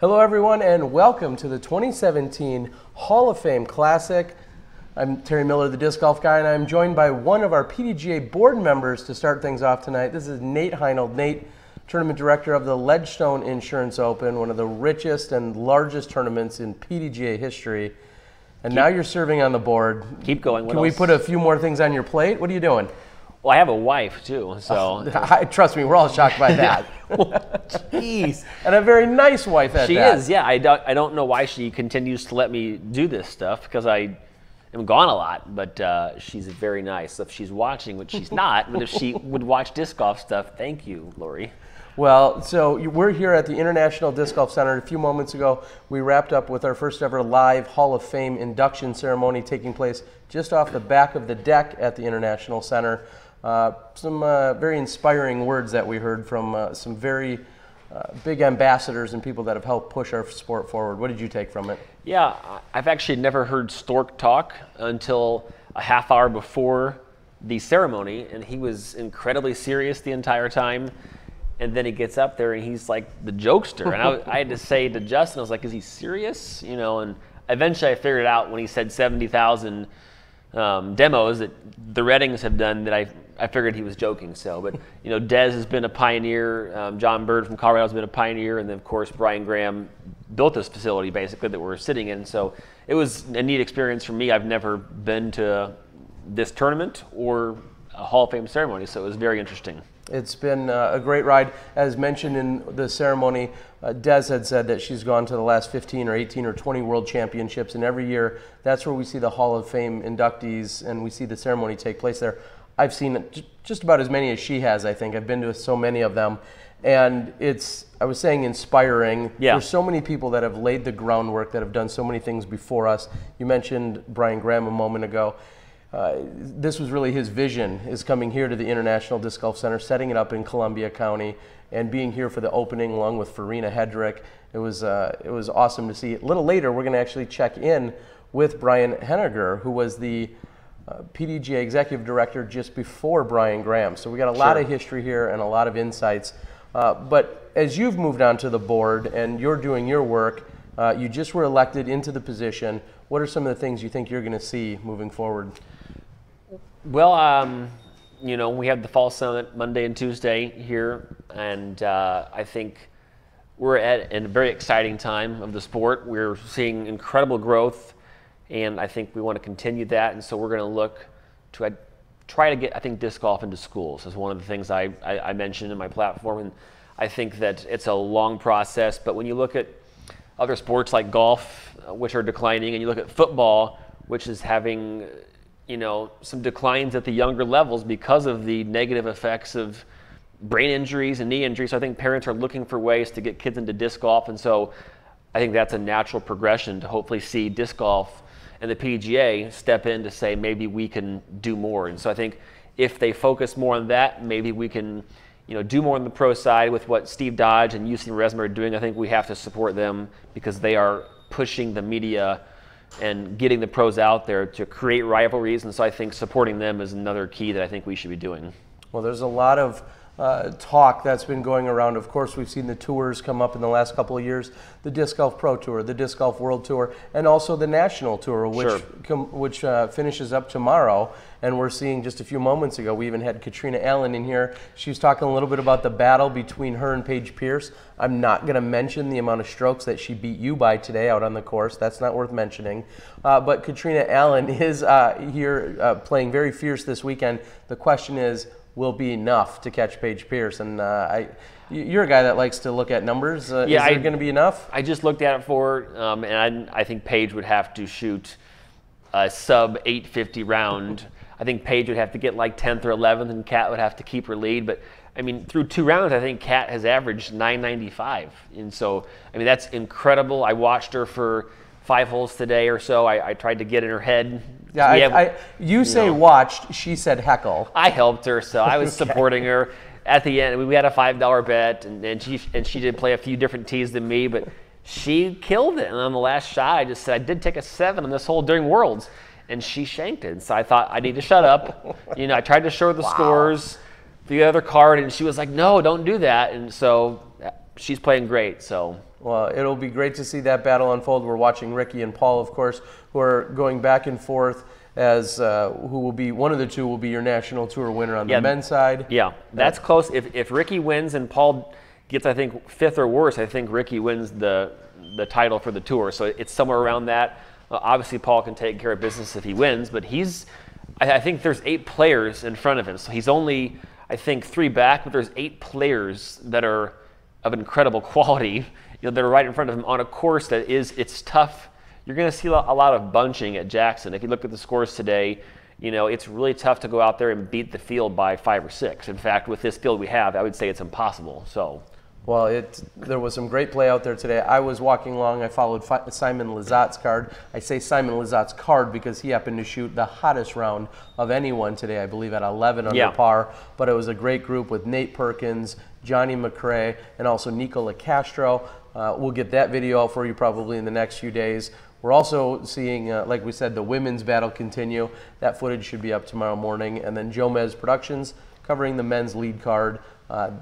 Hello, everyone, and welcome to the 2017 Hall of Fame Classic. I'm Terry Miller, the disc golf guy, and I'm joined by one of our PDGA board members to start things off tonight. This is Nate Heinold. Nate, tournament director of the Ledgestone Insurance Open, one of the richest and largest tournaments in PDGA history. And now you're serving on the board. Keep going. Can we put a few more things on your plate? What are you doing? Well, I have a wife too, so trust me, we're all shocked by that. Jeez, and a very nice wife at she that. is. Yeah, I don't know why she continues to let me do this stuff because I am gone a lot. But she's very nice. If she's watching, which she's not, but if she would watch disc golf stuff, thank you, Lori. Well, so we're here at the International Disc Golf Center. A few moments ago, we wrapped up with our first ever live Hall of Fame induction ceremony taking place just off the back of the deck at the International Center. Some very inspiring words that we heard from some very big ambassadors and people that have helped push our sport forward. What did you take from it? Yeah, I've actually never heard Stork talk until a half hour before the ceremony, and he was incredibly serious the entire time. And then he gets up there and he's like the jokester. And I had to say to Justin, I was like, is he serious? You know, and eventually I figured out when he said 70,000 demos that the Reddings have done that I figured he was joking. So, but you know, Dez has been a pioneer. John Bird from Colorado has been a pioneer, and then of course Brian Graham built this facility basically that we're sitting in. So it was a neat experience for me. I've never been to this tournament or a Hall of Fame ceremony, so it was very interesting. It's been a great ride. As mentioned in the ceremony, Des had said that she's gone to the last 15 or 18 or 20 world championships, and every year that's where we see the Hall of Fame inductees and we see the ceremony take place there. I've seen just about as many as she has, I think. I've been to so many of them, and it's, I was saying, inspiring. Yeah. There's so many people that have laid the groundwork, that have done so many things before us. You mentioned Brian Graham a moment ago. This was really his vision, is coming here to the International Disc Golf Center, setting it up in Columbia County, and being here for the opening along with Farina Hedrick. It was awesome to see. A little later, we're going to actually check in with Brian Henniger, who was the PDGA Executive Director just before Brian Graham. So we got a lot of history here and a lot of insights. But as you've moved on to the board and you're doing your work, you just were elected into the position. What are some of the things you think you're going to see moving forward? Well, you know, we have the Fall Summit Monday and Tuesday here, and I think we're at a very exciting time of the sport. We're seeing incredible growth, and I think we want to continue that, and so we're going to look to try to get, I think, disc golf into schools is one of the things I mentioned in my platform, and I think that it's a long process, but when you look at other sports like golf, which are declining, and you look at football, which is having, you know, some declines at the younger levels because of the negative effects of brain injuries and knee injuries. So I think parents are looking for ways to get kids into disc golf, and so I think that's a natural progression to hopefully see disc golf and the PDGA step in to say maybe we can do more. And so I think if they focus more on that, maybe we can, you know, do more on the pro side with what Steve Dodge and UC Resmer are doing. I think we have to support them because they are pushing the media and getting the pros out there to create rivalries, and so I think supporting them is another key that I think we should be doing. Well, there's a lot of talk that's been going around. Of course, we've seen the tours come up in the last couple of years, the Disc Golf Pro Tour, the Disc Golf World Tour, and also the National Tour, which finishes up tomorrow. And we're seeing, just a few moments ago, we even had Katrina Allen in here. She was talking a little bit about the battle between her and Paige Pierce. I'm not going to mention the amount of strokes that she beat you by today out on the course. That's not worth mentioning. But Katrina Allen is here playing very fierce this weekend. The question is, will be enough to catch Paige Pierce? And you're a guy that likes to look at numbers. Is there going to be enough? I just looked at it and I think Paige would have to shoot a sub 850 round. I think Paige would have to get like 10th or 11th, and Kat would have to keep her lead. But I mean, through 2 rounds, I think Kat has averaged 995, and so I mean that's incredible. I watched her for 5 holes today or so. I tried to get in her head. Yeah, you say watched, she said heckle. I helped her, so I was supporting her. At the end, we had a $5 bet, and she did play a few different tees than me, but she killed it. And on the last shot, I just said, I did take a 7 on this hole during Worlds, and she shanked it. And so I thought, I need to shut up. You know, I tried to show her the scores, the other card, and she was like, no, don't do that. And so she's playing great. So Well, it'll be great to see that battle unfold. We're watching Ricky and Paul, of course, who are going back and forth as who will be, one of the two will be your national tour winner on the men's side. Yeah, that's close. If Ricky wins and Paul gets, I think, 5th or worse, I think Ricky wins the title for the tour. So it's somewhere around that. Obviously, Paul can take care of business if he wins, but I think there's 8 players in front of him. So he's only, I think, 3 back, but there's 8 players that are of incredible quality, that are right in front of him on a course that it's tough. You're going to see a lot of bunching at Jackson. If you look at the scores today, it's really tough to go out there and beat the field by 5 or 6. In fact, with this field we have, I would say it's impossible. So. Well, there was some great play out there today. I was walking along. I followed Simon Lizotte's card. I say Simon Lizotte's card because he happened to shoot the hottest round of anyone today, I believe, at 11 under par. But it was a great group with Nate Perkins, Johnny McRae, and also Nicola Castro. We'll get that video out for you probably in the next few days. We're also seeing, like we said, the women's battle continue. That footage should be up tomorrow morning. And then Jomez Productions covering the men's lead card.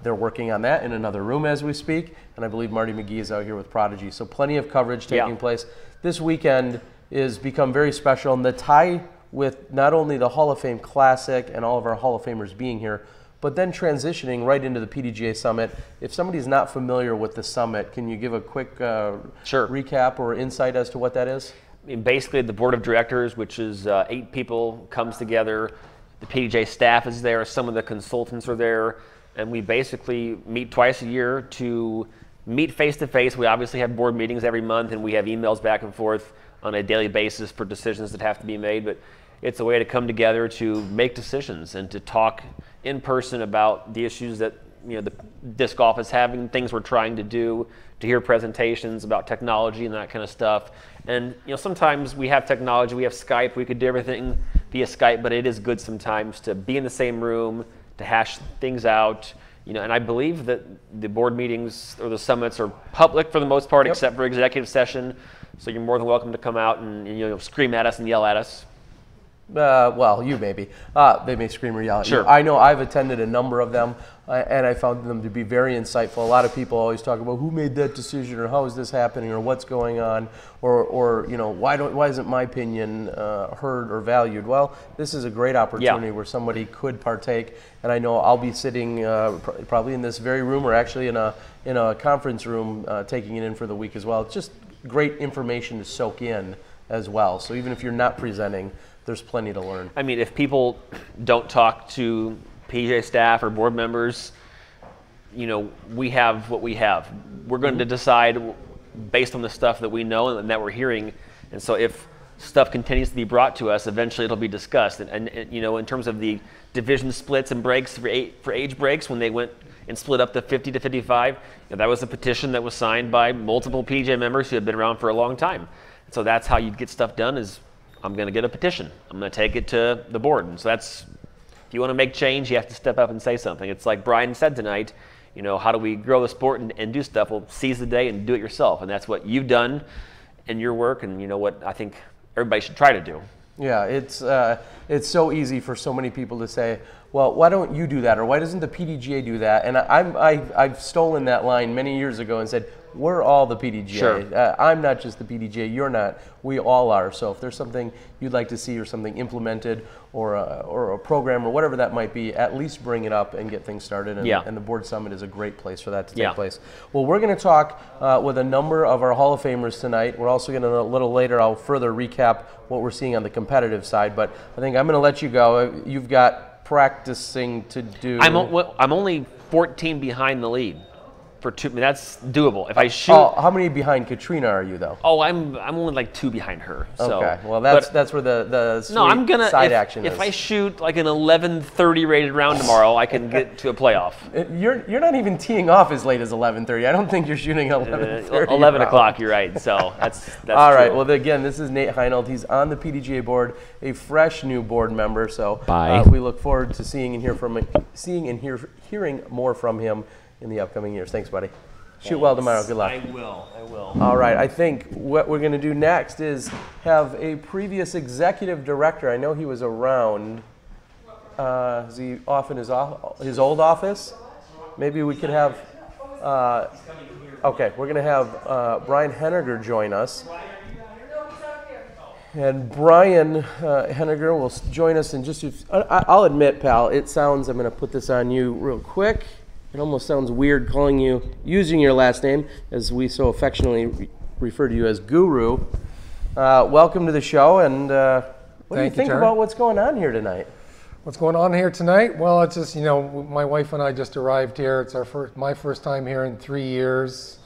They're working on that in another room as we speak, and I believe Marty McGee is out here with Prodigy. So plenty of coverage taking place. This weekend is become very special, and the tie with not only the Hall of Fame Classic and all of our Hall of Famers being here, but then transitioning right into the PDGA Summit. If somebody's not familiar with the Summit, can you give a quick recap or insight as to what that is? I mean, basically, the board of directors, which is 8 people, comes together. The PDGA staff is there. Some of the consultants are there. And we basically meet twice a year to meet face-to-face. We obviously have board meetings every month, and we have emails back and forth on a daily basis for decisions that have to be made. But it's a way to come together to make decisions and to talk in person about the issues that the disc golf is having, things we're trying to do, to hear presentations about technology and that kind of stuff. And sometimes we have technology, we have Skype, we could do everything via Skype, but it is good sometimes to be in the same room, to hash things out, and I believe that the board meetings or the summits are public for the most part, except for executive session. So you're more than welcome to come out and scream at us and yell at us. Well, you maybe. They may scream or yell at you. I know I've attended a number of them, and I found them to be very insightful. A lot of people always talk about who made that decision, or how is this happening, or what's going on, or why isn't my opinion heard or valued? Well, this is a great opportunity where somebody could partake, and I know I'll be sitting probably in this very room, or actually in a conference room, taking it in for the week as well. It's just great information to soak in as well. So even if you're not presenting, there's plenty to learn. I mean, if people don't talk to PGA staff or board members, we have what we have. We're going to decide based on the stuff that we know and that we're hearing. And so if stuff continues to be brought to us, eventually it'll be discussed. And in terms of the division splits and breaks for age breaks, when they went and split up to 50 to 55, that was a petition that was signed by multiple PGA members who have been around for a long time. And so that's how you get stuff done is, I'm going to get a petition. I'm going to take it to the board. And so if you want to make change, you have to step up and say something. It's like Brian said tonight, how do we grow the sport and do stuff? Well, seize the day and do it yourself. And that's what you've done in your work, and what I think everybody should try to do. Yeah, it's so easy for so many people to say, well, why don't you do that? Or why doesn't the PDGA do that? And I've stolen that line many years ago and said, we're all the PDGA. Sure. I'm not just the PDGA, you're not. We all are. So if there's something you'd like to see or something implemented or a program or whatever that might be, at least bring it up and get things started. And the Board Summit is a great place for that to take place. Well, we're going to talk with a number of our Hall of Famers tonight. We're also going to, a little later, I'll further recap what we're seeing on the competitive side. But I think I'm going to let you go. You've got practicing to do. I'm only 14 behind the lead. For 2, that's doable. If I shoot, how many behind Katrina are you though? Oh, I'm only like 2 behind her. So. Okay, well that's where the sweet side action is. If I shoot like an 11:30 rated round tomorrow, I can get to a playoff. You're not even teeing off as late as 11:30. I don't think you're shooting 11:30. 11 o'clock. You're right. So that's all right. true. Well, again, this is Nate Heinold. He's on the PDGA board, a fresh new board member. So we look forward to seeing and hearing more from him in the upcoming years. Thanks, buddy. Shoot well tomorrow. Good luck. I will. All right. I think what we're going to do next is have a previous executive director. I know he was around. Is he off in his old office? Maybe we could have. He's coming here Okay, we're going to have Brian Henniger join us. And Brian Henniger will join us in just I'll admit, pal, it sounds, I'm going to put this on you real quick. It almost sounds weird calling you, using your last name, as we so affectionately refer to you as Guru. Welcome to the show, and what do you think about what's going on here tonight? What's going on here tonight? Well, it's just, my wife and I just arrived here. It's my first time here in 3 years.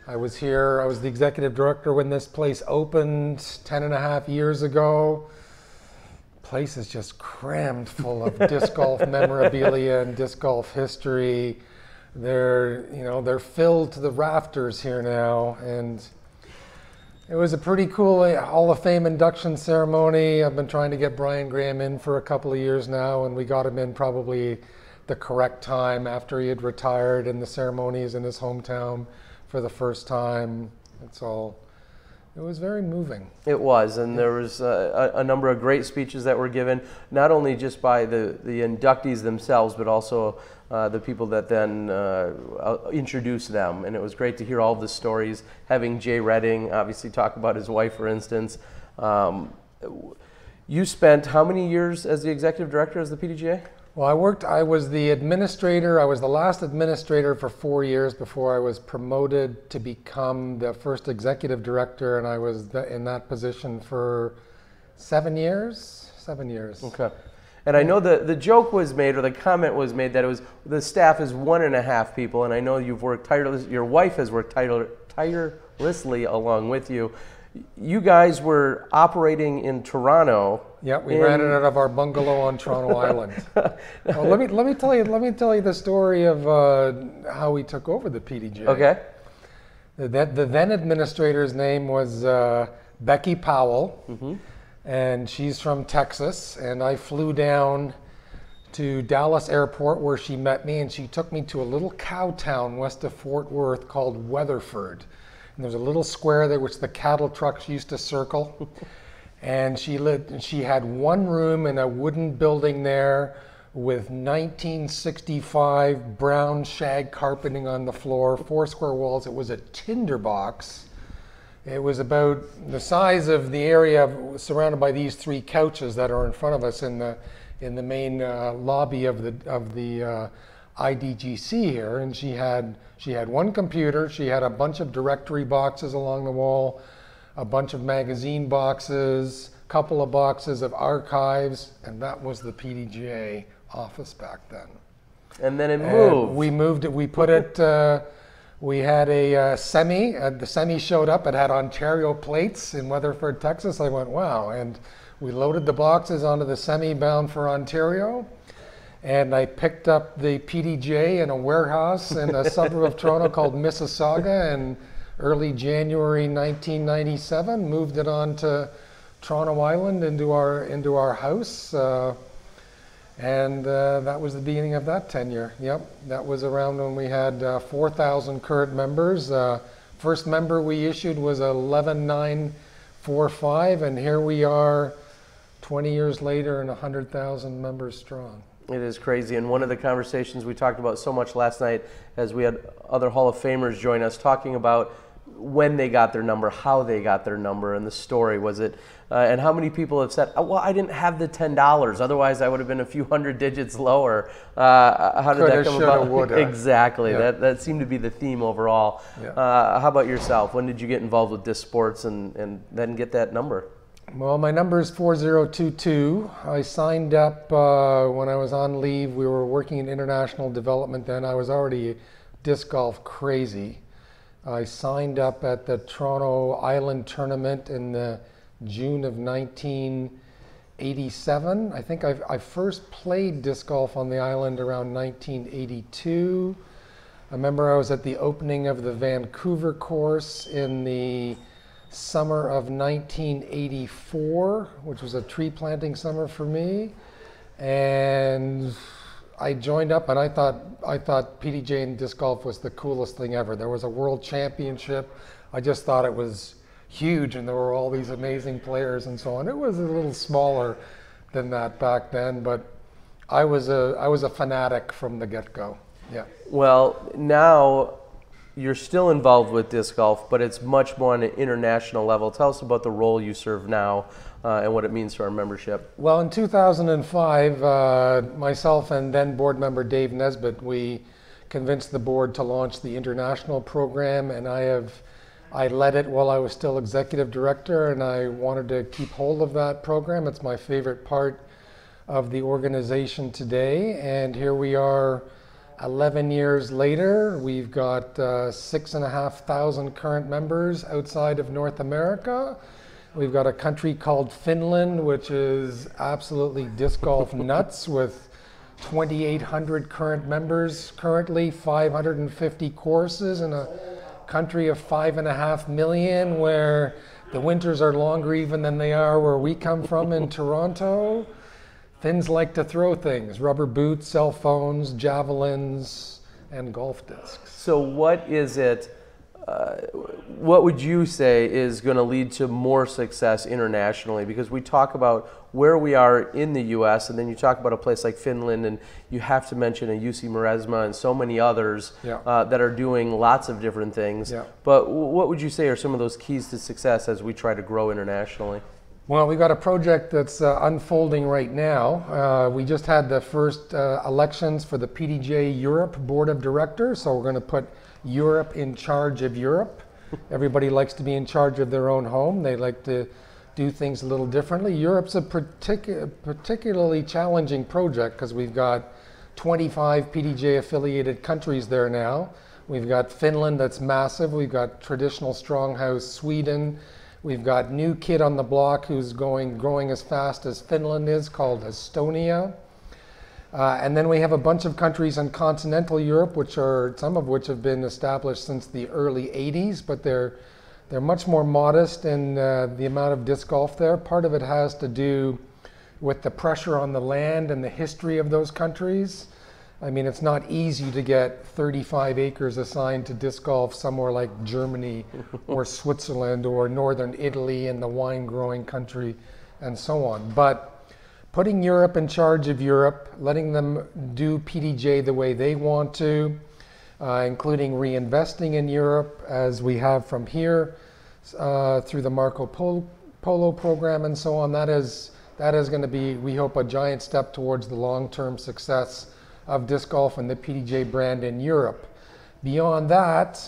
I was the executive director when this place opened 10.5 years ago. Place is just crammed full of disc golf memorabilia and disc golf history. They're filled to the rafters here now, and it was a pretty cool Hall of Fame induction ceremony. I've been trying to get Brian Graham in for a couple of years now, and we got him in probably the correct time after he had retired, and the ceremony is in his hometown for the first time. It was very moving. It was, and there was a number of great speeches that were given, not only just by the inductees themselves, but also the people that then introduced them. And it was great to hear all of the stories, having Jay Redding obviously talk about his wife, for instance. You spent how many years as the executive director of the PDGA? Well, I was the administrator. I was the last administrator for 4 years before I was promoted to become the first executive director, and I was in that position for 7 years. 7 years. Okay. And I know the joke was made, or the comment was made, that the staff is 1.5 people, and I know you've worked tirelessly. Your wife has worked tirelessly along with you. You guys were operating in Toronto. Yeah, we ran it out of our bungalow on Toronto Island. Well, let me tell you the story of how we took over the PDGA. Okay. The then administrator's name was Becky Powell, and she's from Texas. And I flew down to Dallas Airport where she met me, and she took me to a little cow town west of Fort Worth called Weatherford. And there's a little square there which the cattle trucks used to circle. And she had one room in a wooden building there with 1965 brown shag carpeting on the floor, 4 square walls. It was a tinderbox. It was about the size of the area surrounded by these 3 couches that are in front of us in the main lobby of the IDGC here. And she had one computer. She had a bunch of directory boxes along the wall, a bunch of magazine boxes, a couple of boxes of archives, and that was the PDGA office back then. And then it moved. We moved it. We put it. We had a semi. The semi showed up. It had Ontario plates in Weatherford, Texas. I went, wow! And we loaded the boxes onto the semi bound for Ontario. And I picked up the PDGA in a warehouse in a suburb of Toronto called Mississauga in early January 1997. Moved it on to Toronto Island into our house, and that was the beginning of that tenure. Yep, that was around when we had 4,000 current members. First member we issued was 11,945, and here we are 20 years later and 100,000 members strong. It is crazy, and one of the conversations we talked about so much last night, as we had other Hall of Famers join us, talking about when they got their number, how they got their number, and the story was it, and how many people have said, well, I didn't have the $10, otherwise I would have been a few hundred digits lower. How did that come about? Woulda. Exactly, yeah. That seemed to be the theme overall. Yeah. How about yourself? When did you get involved with disc sports and then get that number? Well, my number is 4022. I signed up when I was on leave. We were working in international development then. I was already disc golf crazy. I signed up at the Toronto Island tournament in the June of 1987. I think I first played disc golf on the island around 1982. I remember I was at the opening of the Vancouver course in the summer of 1984, which was a tree planting summer for me, and I joined up, and I thought PDGA and disc golf was the coolest thing ever. There was a world championship. I just thought it was huge, and there were all these amazing players and so on. It was a little smaller than that back then, but I was a fanatic from the get-go. Yeah. Well, now you're still involved with disc golf, but it's much more on an international level. Tell us about the role you serve now and what it means to our membership. Well, in 2005, myself and then board member Dave Nesbitt, we convinced the board to launch the international program, and I led it while I was still executive director, and I wanted to keep hold of that program. It's my favorite part of the organization today, and here we are 11 years later. We've got 6,500 current members outside of North America. We've got a country called Finland, which is absolutely disc golf nuts, with 2,800 current members currently, 550 courses in a country of 5.5 million, where the winters are longer even than they are where we come from in Toronto. Finns like to throw things: rubber boots, cell phones, javelins, and golf discs. So what is it, what would you say is going to lead to more success internationally? Because we talk about where we are in the U.S., and then you talk about a place like Finland, and you have to mention a UC Maresma and so many others that are doing lots of different things. Yeah. But what would you say are some of those keys to success as we try to grow internationally? Well, we've got a project that's unfolding right now. We just had the first elections for the PDJ Europe Board of Directors, so we're going to put Europe in charge of Europe. Everybody likes to be in charge of their own home. They like to do things a little differently. Europe's a particularly challenging project because we've got 25 PDJ affiliated countries there now. We've got Finland, that's massive. We've got traditional stronghouse Sweden. We've got new kid on the block who's growing as fast as Finland is, called Estonia. And then we have a bunch of countries in continental Europe, some of which have been established since the early 80s, but they're much more modest in the amount of disc golf there. Part of it has to do with the pressure on the land and the history of those countries. I mean, it's not easy to get 35 acres assigned to disc golf somewhere like Germany or Switzerland or northern Italy and the wine growing country and so on. But putting Europe in charge of Europe, letting them do PDJ the way they want to, including reinvesting in Europe as we have from here through the Marco Polo program and so on, that is going to be, we hope, a giant step towards the long-term success of disc golf and the PDJ brand in Europe. Beyond that,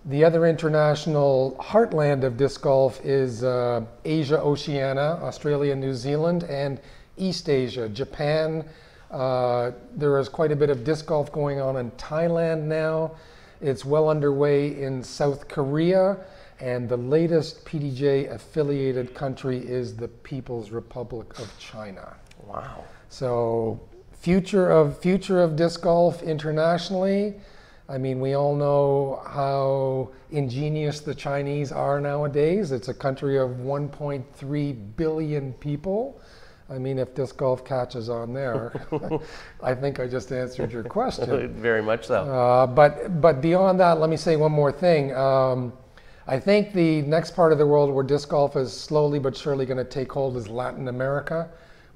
the other international heartland of disc golf is Asia, Oceania, Australia, New Zealand, and East Asia, Japan. There is quite a bit of disc golf going on in Thailand now. It's well underway in South Korea, and the latest PDJ affiliated country is the People's Republic of China. Wow. So future of disc golf internationally. I mean, we all know how ingenious the Chinese are nowadays. It's a country of 1.3 billion people. I mean, if disc golf catches on there, I think I just answered your question. Very much so. But beyond that, let me say one more thing. I think the next part of the world where disc golf is slowly but surely going to take hold is Latin America.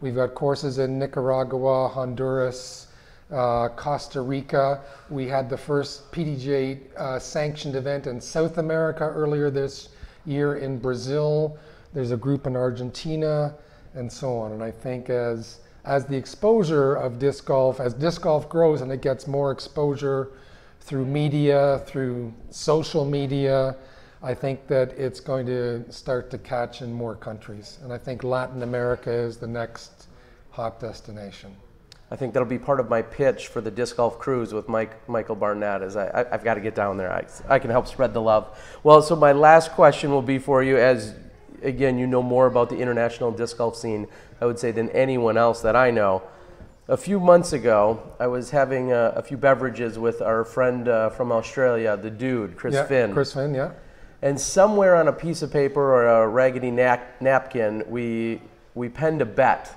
We've got courses in Nicaragua, Honduras, Costa Rica. We had the first PDJ sanctioned event in South America earlier this year in Brazil. There's a group in Argentina, and so on. And I think as the exposure of disc golf, as disc golf grows and it gets more exposure through media, through social media, I think that it's going to start to catch in more countries. And I think Latin America is the next hot destination. I think that'll be part of my pitch for the disc golf cruise with Michael Barnett, is I've got to get down there. I can help spread the love. Well, so my last question will be for you, as again, you know more about the international disc golf scene, I would say, than anyone else that I know. A few months ago, I was having a few beverages with our friend from Australia, the dude, Chris Finn. Chris Finn, yeah. And somewhere on a piece of paper or a raggedy napkin, we penned a bet.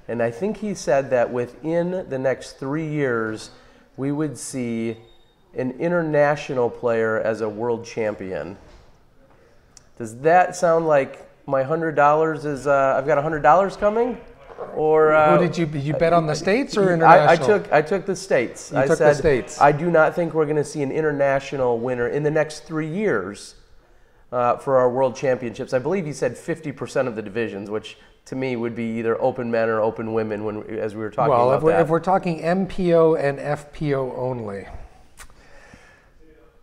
And I think he said that within the next 3 years, we would see an international player as a world champion. Does that sound like my $100 is, I've got $100 coming? Or Who did you bet on the States or international? I took the States. You took the States. I do not think we're going to see an international winner in the next 3 years for our World Championships. I believe he said 50% of the divisions, which to me would be either open men or open women as we were talking about that. If we're talking MPO and FPO only,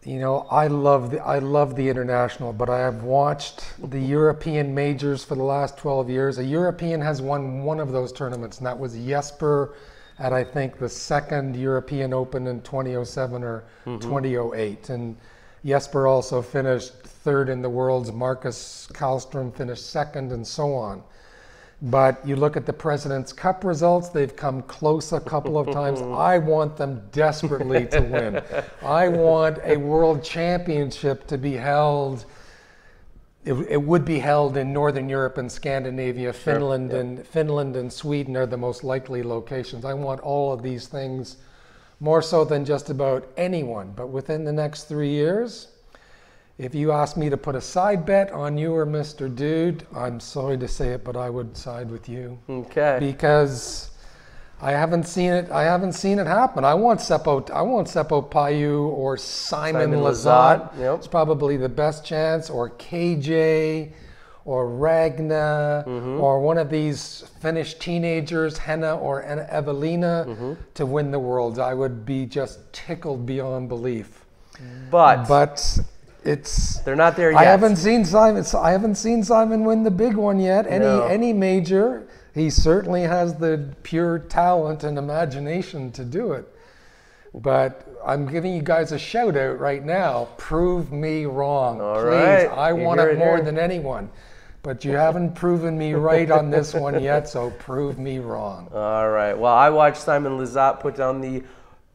you know, I love the international, but I have watched the European majors for the last 12 years. A European has won one of those tournaments, and that was Jesper at, I think, the second European Open in 2007 or 2008. And Jesper also finished third in the Worlds. Marcus Kallström finished second, and so on. But you look at the President's Cup results, they've come close a couple of times. I want them desperately to win. I want a World Championship to be held. It would be held in Northern Europe and Scandinavia. Finland and Sweden are the most likely locations. I want all of these things more so than just about anyone. But within the next 3 years, if you ask me to put a side bet on you or Mr. Dude, I'm sorry to say it, but I would side with you. Okay. Because I haven't seen it. I haven't seen it happen. I want Seppo Paju or Simon Lizotte. Yep. It's probably the best chance, or KJ, or Ragna, or one of these Finnish teenagers, Henna or Evelina, to win the Worlds. I would be just tickled beyond belief. But they're not there yet. I haven't seen Simon win the big one yet. Any major. He certainly has the pure talent and imagination to do it. But I'm giving you guys a shout out right now. Prove me wrong, please. Right. I want it more than anyone. But you haven't proven me right on this one yet, so prove me wrong. All right. Well, I watched Simon Lizotte put down the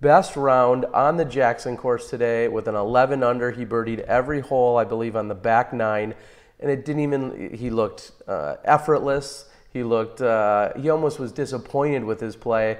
best round on the Jackson course today with an 11 under. He birdied every hole, I believe, on the back nine, and it didn't even. He looked effortless. He looked. He almost was disappointed with his play.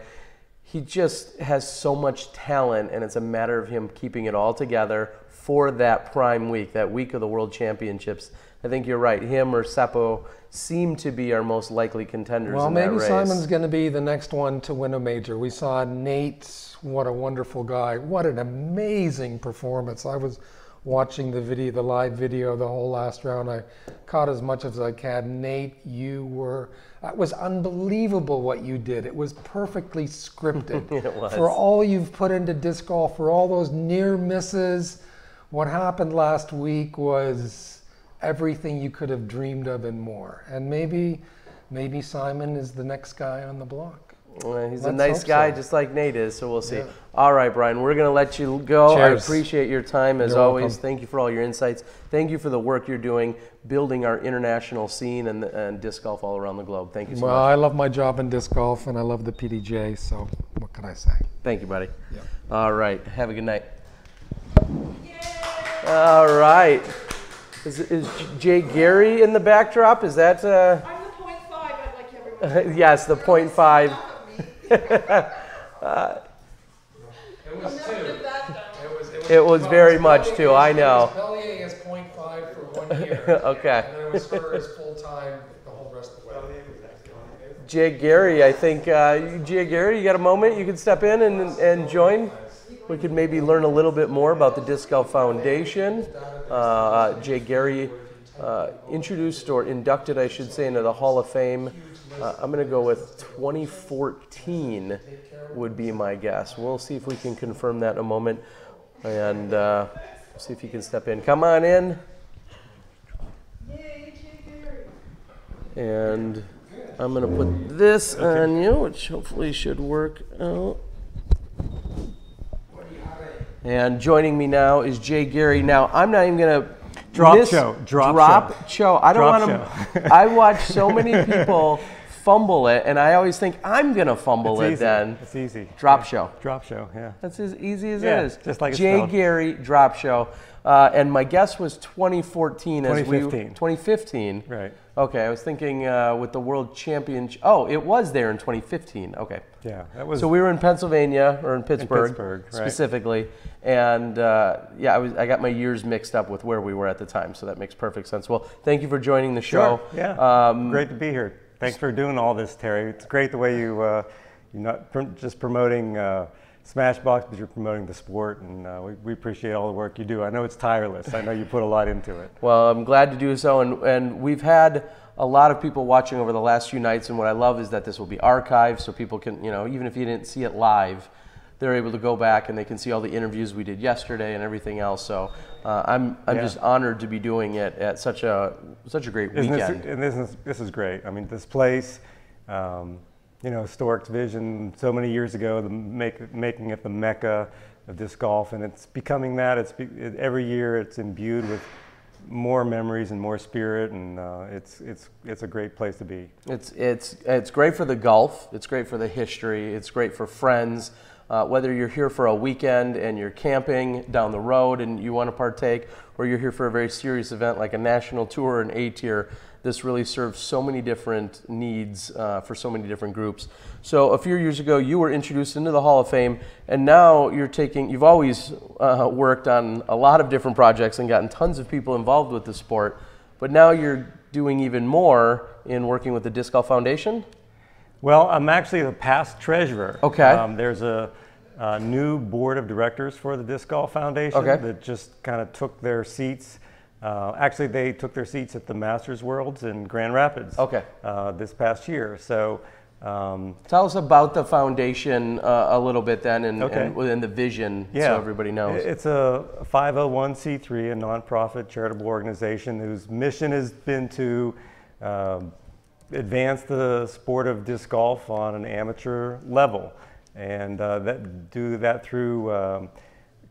He just has so much talent, and it's a matter of him keeping it all together for that prime week, that week of the World Championships. I think you're right. Him or Seppo seem to be our most likely contenders in that race. Well, maybe Simon's going to be the next one to win a major. We saw Nate. What a wonderful guy. What an amazing performance. I was watching the live video, the whole last round. I caught as much as I can. Nate, that was unbelievable what you did. It was perfectly scripted. It was. For all you've put into disc golf, for all those near misses, what happened last week was everything you could have dreamed of and more. And maybe Simon is the next guy on the block. Well, he's a nice guy, just like Nate is, so we'll see. Yeah. All right, Brian, we're going to let you go. Cheers. I appreciate your time, as always. Welcome. Thank you for all your insights. Thank you for the work you're doing, building our international scene and disc golf all around the globe. Thank you so much. Well, I love my job in disc golf, and I love the PDJ, so what can I say? Thank you, buddy. Yeah. All right, have a good night. Yay! All right. Is Jay Gary in the backdrop? Is that... I'm the .5, I'd like everyone. Yes, the .5. It was very much too. I know. Pellier is 0.5 for 1 year. Okay. And then it was her as full time the whole rest of the way. Jay Gary, I think. Jay Gary, you got a moment? You could step in and join. We could maybe learn a little bit more about the Disc Golf Foundation. Jay Gary introduced or inducted, I should say, into the Hall of Fame. I'm going to go with 2014 would be my guess. We'll see if we can confirm that in a moment, and see if you can step in. Come on in. And I'm going to put this on you, which hopefully should work out. And joining me now is Jay Gary. Now, I'm not even going to Drop show. I don't want to. I watch so many people fumble it, and I always think I'm gonna fumble it. Then it's easy. Drop show. Drop show. Yeah. That's as easy as it is. Just like Jay Gary drop show, and my guess was 2014. 2015. Right. Okay, I was thinking with the World Championship. Oh, it was there in 2015. Okay. Yeah, that was. So we were in Pennsylvania or in Pittsburgh, right. Specifically, and I got my years mixed up with where we were at the time. So that makes perfect sense. Well, thank you for joining the show. Sure. Yeah. Great to be here. Thanks for doing all this, Terry. It's great the way you're not just promoting Smashbox, but you're promoting the sport, and we appreciate all the work you do. I know it's tireless. I know you put a lot into it. Well, I'm glad to do so, and we've had a lot of people watching over the last few nights, and what I love is that this will be archived, so people can, even if you didn't see it live, they're able to go back and they can see all the interviews we did yesterday and everything else. So I'm just honored to be doing it at such a great weekend. This is great. I mean, this place, Stork's vision so many years ago, making it the Mecca of disc golf, and it's becoming that. Every year it's imbued with more memories and more spirit, and it's a great place to be. It's great for the golf. It's great for the history. It's great for friends. Whether you're here for a weekend and you're camping down the road and you want to partake, or you're here for a very serious event like a national tour or an A-tier, this really serves so many different needs for so many different groups. So a few years ago, you were introduced into the Hall of Fame, and now you've always worked on a lot of different projects and gotten tons of people involved with the sport, but now you're doing even more in working with the Disc Golf Foundation? Well, I'm actually the past treasurer. Okay. There's a new board of directors for the Disc Golf Foundation that just kind of took their seats. Actually, they took their seats at the Masters Worlds in Grand Rapids this past year. So, tell us about the foundation a little bit then, and within the vision, so everybody knows. It's a 501c3, a nonprofit charitable organization whose mission has been to advance the sport of disc golf on an amateur level, and do that through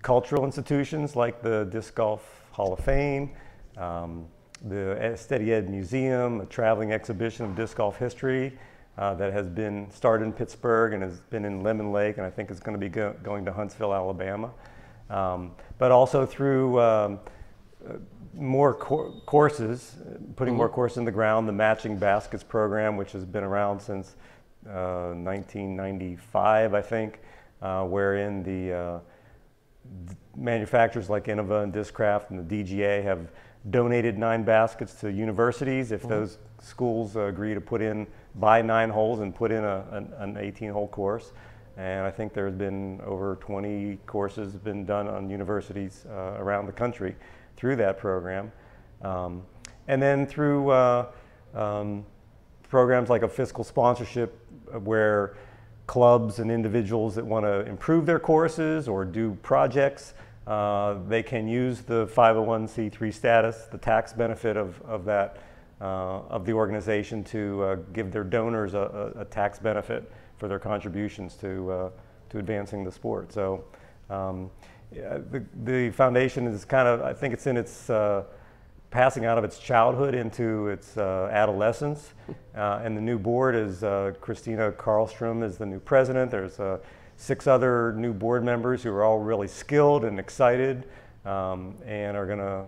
cultural institutions like the Disc Golf Hall of Fame, the Steady Ed Museum, a traveling exhibition of disc golf history that has been started in Pittsburgh and has been in Lemon Lake, and I think is going to be going to Huntsville, Alabama, but also through more courses, putting more courses in the ground, the Matching Baskets program, which has been around since 1995, I think, wherein the manufacturers like Innova and Discraft and the DGA have donated 9 baskets to universities if those schools agree to buy 9 holes and put in an 18-hole course. And I think there's been over 20 courses been done on universities around the country through that program. And then through programs like a fiscal sponsorship where clubs and individuals that want to improve their courses or do projects, they can use the 501c3 status, the tax benefit of the organization, to give their donors a tax benefit for their contributions to advancing the sport. So the foundation is kind of, I think it's in its passing out of its childhood into its adolescence, and the new board is Christina Karlstrom is the new president. There's 6 other new board members who are all really skilled and excited, and are going to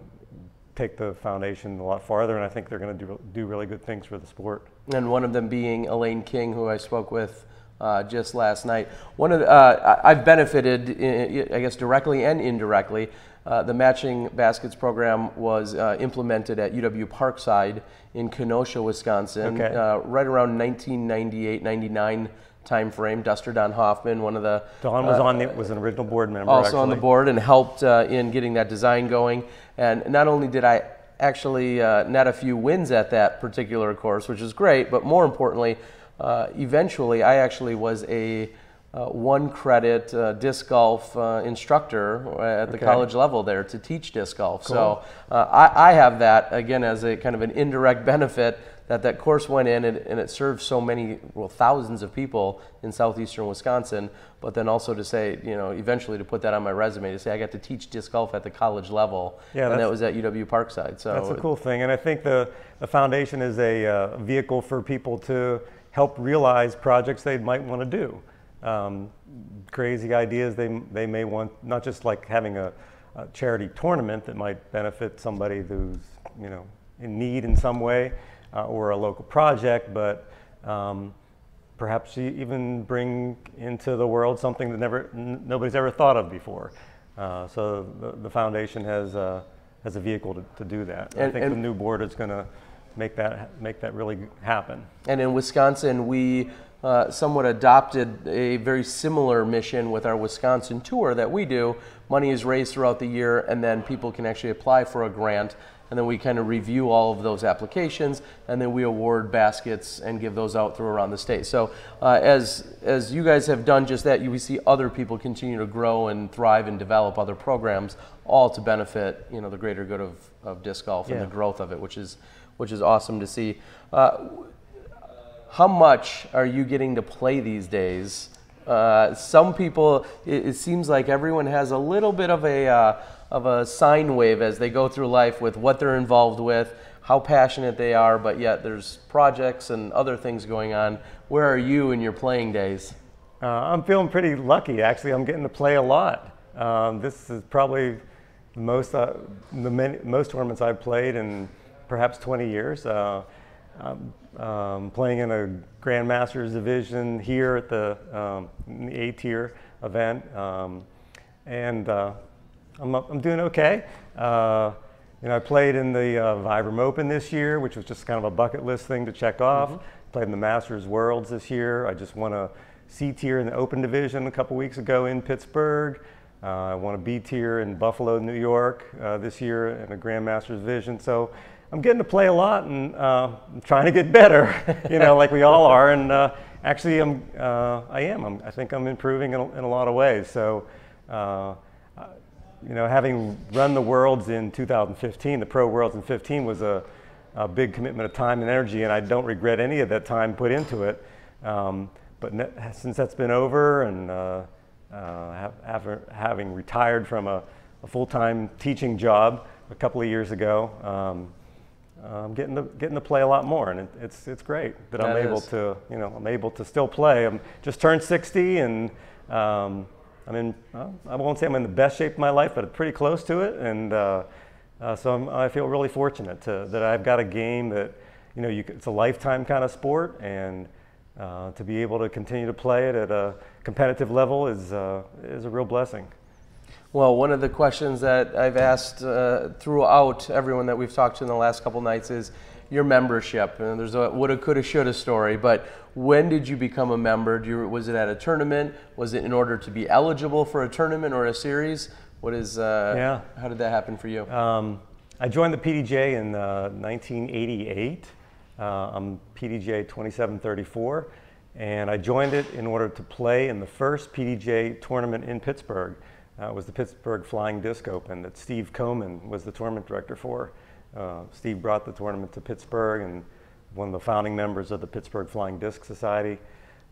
take the foundation a lot farther, and I think they're going to do really good things for the sport. And one of them being Elaine King, who I spoke with just last night. I've benefited, I guess, directly and indirectly. The Matching Baskets program was implemented at UW Parkside in Kenosha, Wisconsin, right around 1998-99 time frame. Duster Don Hoffman, one of the Don was an original board member, also actually on the board, and helped in getting that design going. And not only did I actually net a few wins at that particular course, which is great, but more importantly, eventually I actually was a 1-credit disc golf instructor at the college level there to teach disc golf. Cool. So I have that, again, as a kind of an indirect benefit that course went in, and it served so many, thousands of people in southeastern Wisconsin, but then also to say, eventually to put that on my resume, to say I got to teach disc golf at the college level, and that was at UW Parkside. So that's a cool thing, and I think the foundation is a vehicle for people to help realize projects they might want to do. Crazy ideas they may want, not just like having a charity tournament that might benefit somebody who's in need in some way, or a local project, but perhaps you even bring into the world something that nobody's ever thought of before. So the foundation has a vehicle to do that. And I think the new board is going to make that really happen. And in Wisconsin, we somewhat adopted a very similar mission with our Wisconsin tour that we do. Money is raised throughout the year, and then people can actually apply for a grant, and then we kind of review all of those applications, and then we award baskets and give those out through around the state. So as you guys have done just that, we see other people continue to grow and thrive and develop other programs, all to benefit, you know, the greater good of disc golf and the growth of it, which is awesome to see. How much are you getting to play these days? Some people, it seems like everyone has a little bit of a sine wave as they go through life with what they're involved with, how passionate they are, but yet there's projects and other things going on. Where are you in your playing days? I'm feeling pretty lucky, actually. I'm getting to play a lot. This is probably the most tournaments I've played in perhaps 20 years. Playing in a Grandmasters division here at the A-tier event, and I'm doing okay. You know, I played in the Vibram Open this year, which was just kind of a bucket list thing to check off. Played in the Masters Worlds this year. I just won a C-tier in the Open division a couple weeks ago in Pittsburgh. I won a B-tier in Buffalo, New York this year in a Grandmasters division. So I'm getting to play a lot, and I'm trying to get better, you know, like we all are. And actually, I think I'm improving in a lot of ways. So, you know, having run the Worlds in 2015, the Pro Worlds in 15 was a big commitment of time and energy, and I don't regret any of that time put into it. But since that's been over, and after having retired from a full-time teaching job a couple of years ago, I'm getting to play a lot more, and it's great that I'm able to still play. I'm just turned 60, and I won't say I'm in the best shape of my life, but pretty close to it. And so I feel really fortunate that I've got a game that, you know, it's a lifetime kind of sport, and to be able to continue to play it at a competitive level is a real blessing. Well, one of the questions that I've asked throughout everyone that we've talked to in the last couple nights is your membership. And there's a woulda, coulda, shoulda story, but when did you become a member? Was it at a tournament? Was it in order to be eligible for a tournament or a series? How did that happen for you? I joined the PDJ in 1988. I'm PDJ 2734, and I joined it in order to play in the first PDJ tournament in Pittsburgh. It was the Pittsburgh Flying Disc Open that Steve Komen was the tournament director for. Steve brought the tournament to Pittsburgh, and one of the founding members of the Pittsburgh Flying Disc Society.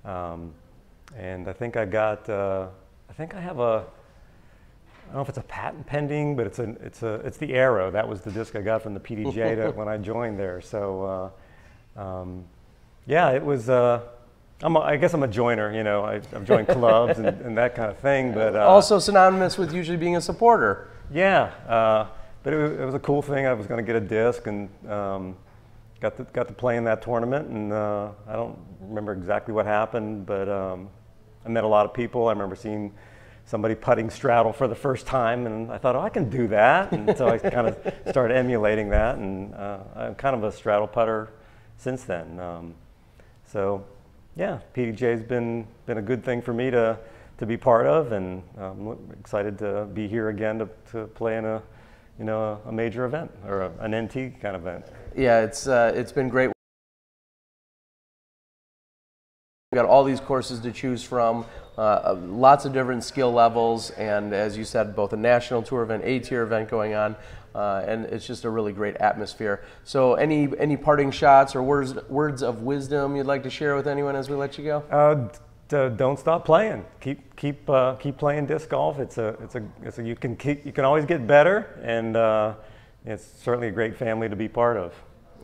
And I think I have I don't know if it's a patent pending, but it's the Arrow. That was the disc I got from the PDJ when I joined there. So yeah, it was. I guess I'm a joiner, you know. I've joined clubs and that kind of thing, but also synonymous with usually being a supporter. Yeah, but it was a cool thing. I was going to get a disc, and got to play in that tournament. And I don't remember exactly what happened, but I met a lot of people. I remember seeing somebody putting straddle for the first time, and I thought, oh, I can do that. And so I kind of started emulating that, and I'm kind of a straddle putter since then. So. Yeah, PDJ's been a good thing for me to be part of, and I'm excited to be here again to play in a major event or an NT kind of event. Yeah, it's been great. We've got all these courses to choose from, lots of different skill levels, and as you said, both a national tour event, A-tier event going on. And it's just a really great atmosphere. So any parting shots or words of wisdom you'd like to share with anyone as we let you go? Don't stop playing. Keep playing disc golf. You can always get better, and it's certainly a great family to be part of.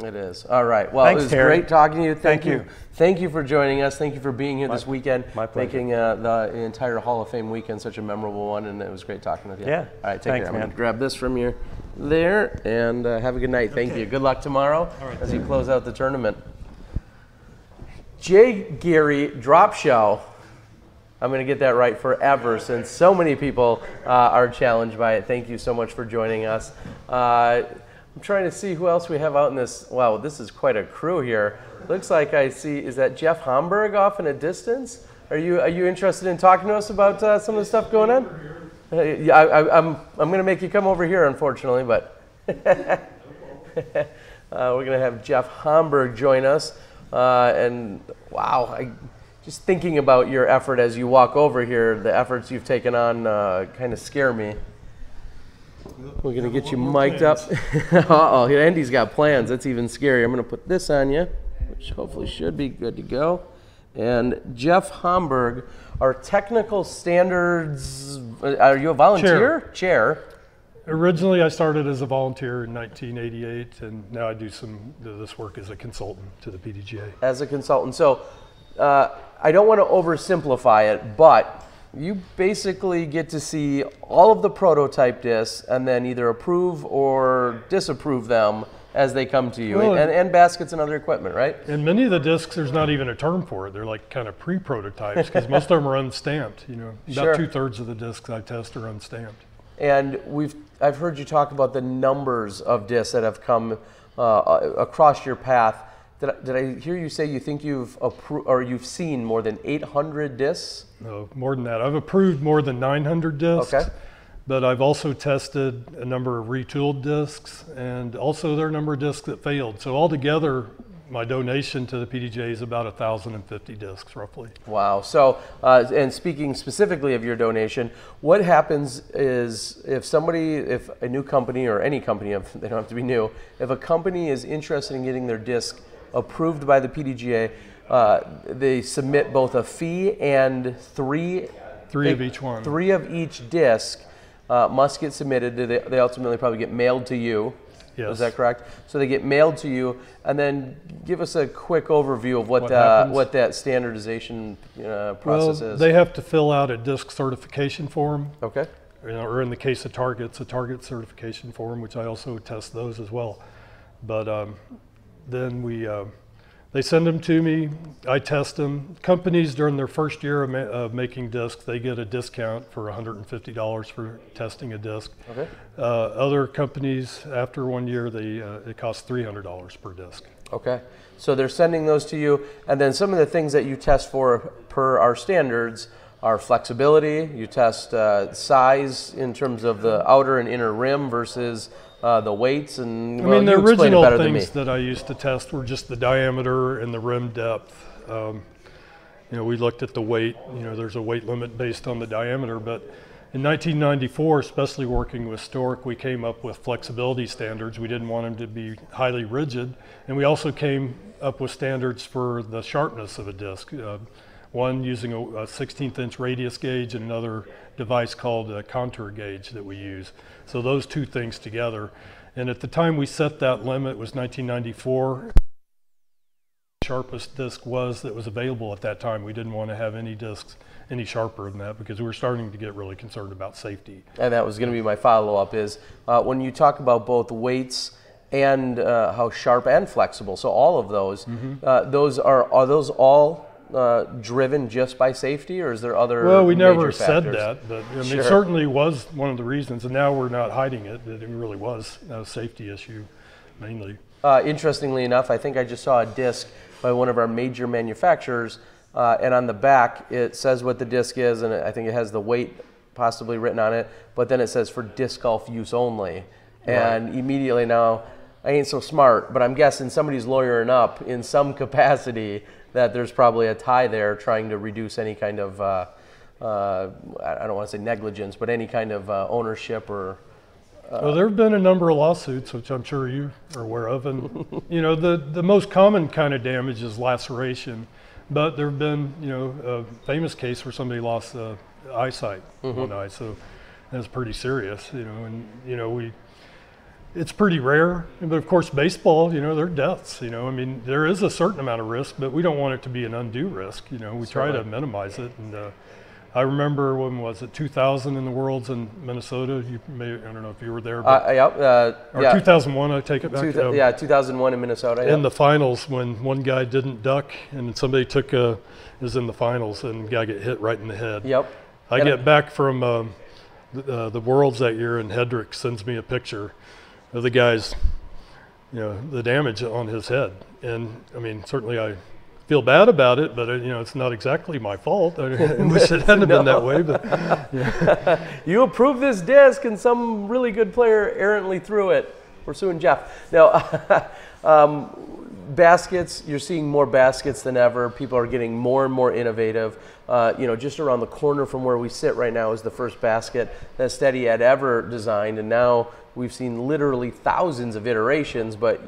It is. All right. Well, Thanks, it was Terry. great talking to you. Thank you. Thank you for joining us. Thank you for being here this weekend. My pleasure. Making the entire Hall of Fame weekend such a memorable one, and it was great talking with you. Yeah. All right. Take Thanks, care. I'm man. going to grab this from you there, and have a good night. Thank you. Good luck tomorrow as you close out the tournament. Jay Geary Drop Show. I'm going to get that right forever since so many people are challenged by it. Thank you so much for joining us. I'm trying to see who else we have out in this. Wow, this is quite a crew here. Looks like I see, is that Jeff Homburg off in a distance? Are you interested in talking to us about some of the stuff going on? Yeah, I'm going to make you come over here, unfortunately, but we're going to have Jeff Homburg join us. And wow, just thinking about your effort as you walk over here, the efforts you've taken on kind of scare me. We're going to get you mic'd up. Uh-oh, Andy's got plans. That's even scarier. I'm going to put this on you, which hopefully should be good to go. And Jeff Homburg, our technical standards, are you a volunteer? Chair. Originally, I started as a volunteer in 1988, and now I do this work as a consultant to the PDGA. As a consultant. So I don't want to oversimplify it, but you basically get to see all of the prototype discs and then either approve or disapprove them as they come to you, well, and baskets and other equipment, right? And many of the discs, there's not even a term for it. They're like kind of pre-prototypes because most of them are unstamped. You know, about Sure. 2/3 of the discs I test are unstamped. And I've heard you talk about the numbers of discs that have come across your path. Did I hear you say you think you've seen more than 800 discs? No, more than that. I've approved more than 900 discs. Okay. But I've also tested a number of retooled discs, and also there are a number of discs that failed. So altogether, my donation to the PDGA is about 1,050 discs, roughly. Wow. So, and speaking specifically of your donation, what happens is if a new company or any company, they don't have to be new, if a company is interested in getting their disc approved by the PDGA, they submit both a fee and three of each one. 3 of each disc must get submitted. They ultimately probably get mailed to you. Yes. Is that correct? So they get mailed to you, and then give us a quick overview of what that standardization process is. They have to fill out a disc certification form. Okay. Or in the case of Targets, a Target certification form, which I also test those as well. But then they send them to me, I test them. Companies during their first year of making discs, they get a discount for $150 for testing a disc. Okay. Other companies, after 1 year, it costs $300 per disc. Okay. So they're sending those to you, and then some of the things that you test for per our standards are flexibility. You test size in terms of the outer and inner rim versus the weights, and I mean, the you explain it original better than me. things that I used to test were just the diameter and the rim depth. We looked at the weight. There's a weight limit based on the diameter, but in 1994, especially working with Stork, we came up with flexibility standards. We didn't want them to be highly rigid, and we also came up with standards for the sharpness of a disc. One using a 16th inch radius gauge and another device called a contour gauge that we use. So those two things together. And at the time we set that limit was 1994. The sharpest disc that was available at that time. We didn't want to have any discs any sharper than that because we were starting to get really concerned about safety. And that was going to be my follow-up is when you talk about both weights and how sharp and flexible, so all of those, are those all driven just by safety, or is there other Well, we never major said factors? that, but I mean, Sure. it certainly was one of the reasons, and now we're not hiding it. It really was a safety issue, mainly. Interestingly enough, I think I just saw a disc by one of our major manufacturers, and on the back it says what the disc is, and I think it has the weight possibly written on it, but then it says for disc golf use only. And immediately now, I ain't so smart, but I'm guessing somebody's lawyering up in some capacity that there's probably a tie there trying to reduce any kind of, I don't want to say negligence, but any kind of ownership or... Well, there have been a number of lawsuits, which I'm sure you are aware of, and the most common kind of damage is laceration, but there have been a famous case where somebody lost eyesight one eye, so that's pretty serious, and it's pretty rare, but of course baseball, there are deaths, I mean, there is a certain amount of risk, but we don't want it to be an undue risk, we try to minimize it. And I remember, when was it, 2000 in the Worlds in Minnesota? I don't know if you were there, but, or 2001, I take it back. 2001 in Minnesota. In the finals, when one guy didn't duck and somebody is in the finals, and the guy get hit right in the head. Yep. I get back from the Worlds that year, and Hedrick sends me a picture of the guy's the damage on his head. And I mean, certainly I feel bad about it, but it's not exactly my fault. I wish it hadn't been that way, but You approved this disc, and some really good player errantly threw it. We're suing Jeff. Now, baskets, you're seeing more baskets than ever. People are getting more and more innovative. Just around the corner from where we sit right now is the first basket that Steady had ever designed, and now we've seen literally thousands of iterations, but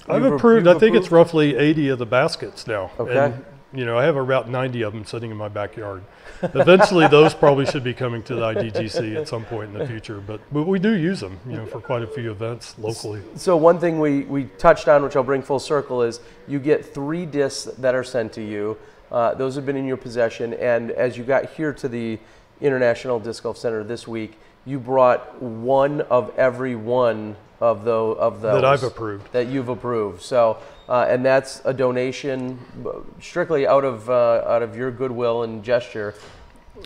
I've approved, I think it's roughly 80 of the baskets now. Okay. And, I have about 90 of them sitting in my backyard. Eventually, those probably should be coming to the IDGC at some point in the future, but we do use them, for quite a few events locally. So one thing we touched on, which I'll bring full circle, is you get 3 discs that are sent to you. Those have been in your possession, and as you got here to the International Disc Golf Center this week, you brought one of every one of those that I've approved. That you've approved. So, and that's a donation strictly out of your goodwill and gesture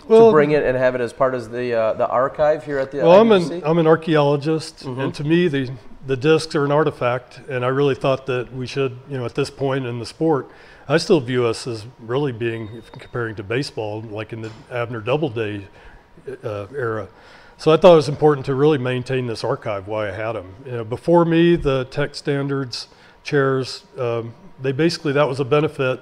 to bring it and have it as part of the archive here at the IDGC? I'm an archaeologist, and to me the discs are an artifact, and I really thought that we should, at this point in the sport, I still view us as really being, if comparing to baseball, like in the Abner Doubleday era. So I thought it was important to really maintain this archive while I had them. Before me, the tech standards chairs, that was a benefit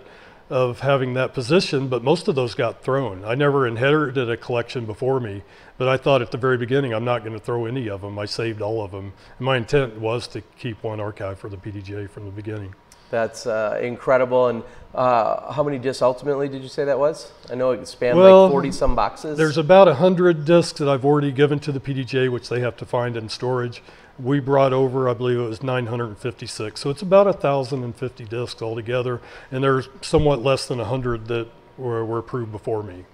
of having that position, but most of those got thrown. I never inherited a collection before me, but I thought at the very beginning, I'm not going to throw any of them. I saved all of them. And my intent was to keep one archive for the PDGA from the beginning. That's incredible. And how many discs ultimately did you say that was? I know it spanned like 40 some boxes. There's about 100 discs that I've already given to the PDGA, which they have to find in storage. We brought over, I believe it was 956. So it's about 1,050 discs altogether. And there's somewhat less than 100 that were approved before me.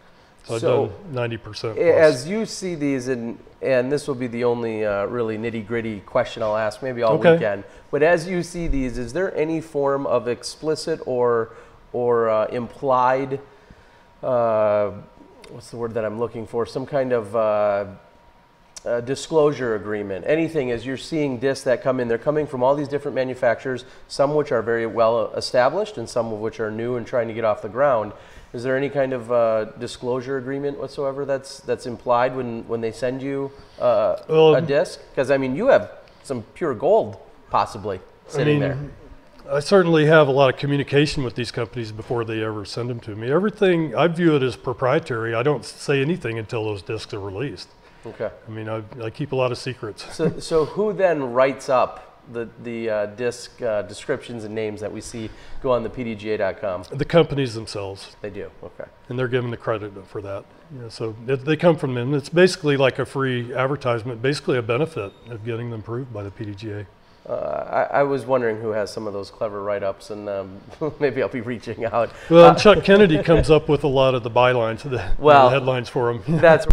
So I've done 90% plus. As you see these, and this will be the only really nitty-gritty question I'll ask maybe all weekend, but as you see these, is there any form of explicit or implied, what's the word that I'm looking for, some kind of disclosure agreement, anything, as you're seeing discs that come in, they're coming from all these different manufacturers, some which are very well established and some of which are new and trying to get off the ground. Is there any kind of disclosure agreement whatsoever that's implied when they send you a disc? Because I mean, you have some pure gold possibly sitting there. I certainly have a lot of communication with these companies before they ever send them to me. Everything, I view it as proprietary. I don't say anything until those discs are released. Okay. I mean, I keep a lot of secrets. So who then writes up the disc descriptions and names that we see go on the PDGA.com? The companies themselves. They do, okay. And they're given the credit for that. So they come from them. It's basically like a free advertisement, basically a benefit of getting them approved by the PDGA. I was wondering who has some of those clever write-ups, and maybe I'll be reaching out. Well, Chuck Kennedy comes up with a lot of the bylines, the headlines for them. That's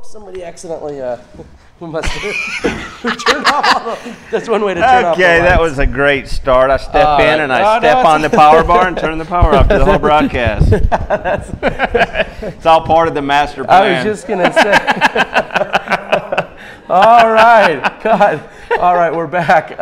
somebody accidentally who must have turned off all the, that's one way to turn off the Okay, that lights. was a great start. I step in and I no, step on the power bar and turn the power off to the whole broadcast. It's all part of the master plan. I was just going to say. All right. God. All right, we're back.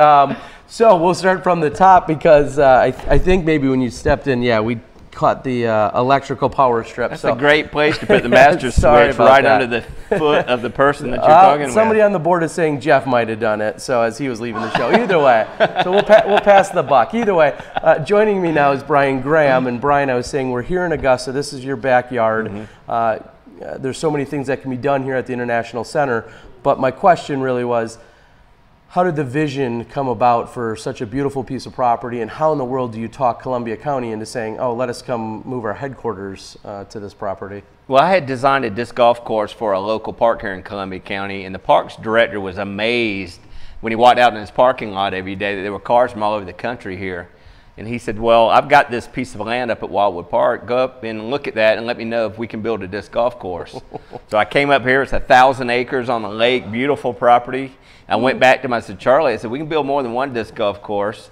So we'll start from the top because I think maybe when you stepped in, we caught the electrical power strip. That's a great place to put the master switch right under the foot of the person that you're talking somebody with. on the board is saying Jeff might have done it, so as he was leaving the show. Either way, so we'll pass the buck. Either way, joining me now is Brian Graham. And Brian, I was saying we're here in Augusta. This is your backyard. There's so many things that can be done here at the International Center. But my question really was, how did the vision come about for such a beautiful piece of property, and how in the world do you talk Columbia County into saying, oh, let us come move our headquarters to this property? Well, I had designed a disc golf course for a local park here in Columbia County, and the parks director was amazed when he walked out in his parking lot every day that there were cars from all over the country here. And he said, well, I've got this piece of land up at Wildwood Park. Go up and look at that and let me know if we can build a disc golf course. So I came up here. It's 1,000 acres on the lake, beautiful property. I went back to him. I said, Charlie, I said, we can build more than one disc golf course.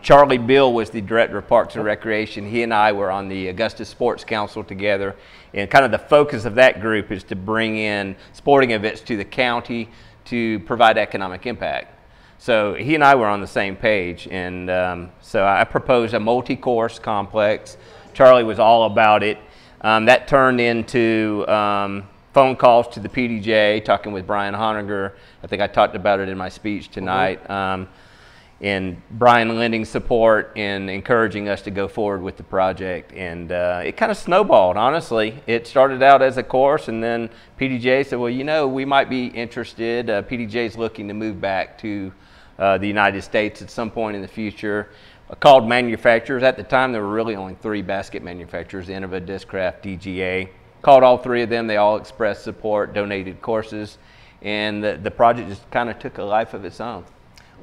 Charlie Bill was the director of Parks and Recreation. He and I were on the Augusta Sports Council together. And kind of the focus of that group is to bring in sporting events to the county to provide economic impact. So he and I were on the same page, and so I proposed a multi-course complex. Charlie was all about it. That turned into phone calls to the PDJ, talking with Brian Honegger. I think I talked about it in my speech tonight. And Brian lending support and encouraging us to go forward with the project. And it kind of snowballed, honestly. It started out as a course, and then PDJ said, well, you know, we might be interested. PDJ is looking to move back to the United States at some point in the future. Called manufacturers. At the time, there were really only 3 basket manufacturers, Innova, Discraft, DGA. Called all 3 of them. They all expressed support, donated courses, and the project just kind of took a life of its own.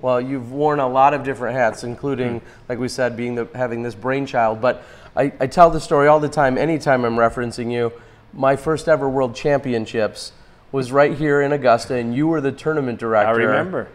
Well, you've worn a lot of different hats, including, like we said, having this brainchild. But I tell the story all the time, anytime I'm referencing you. My first ever World Championships was right here in Augusta, and you were the tournament director. I remember.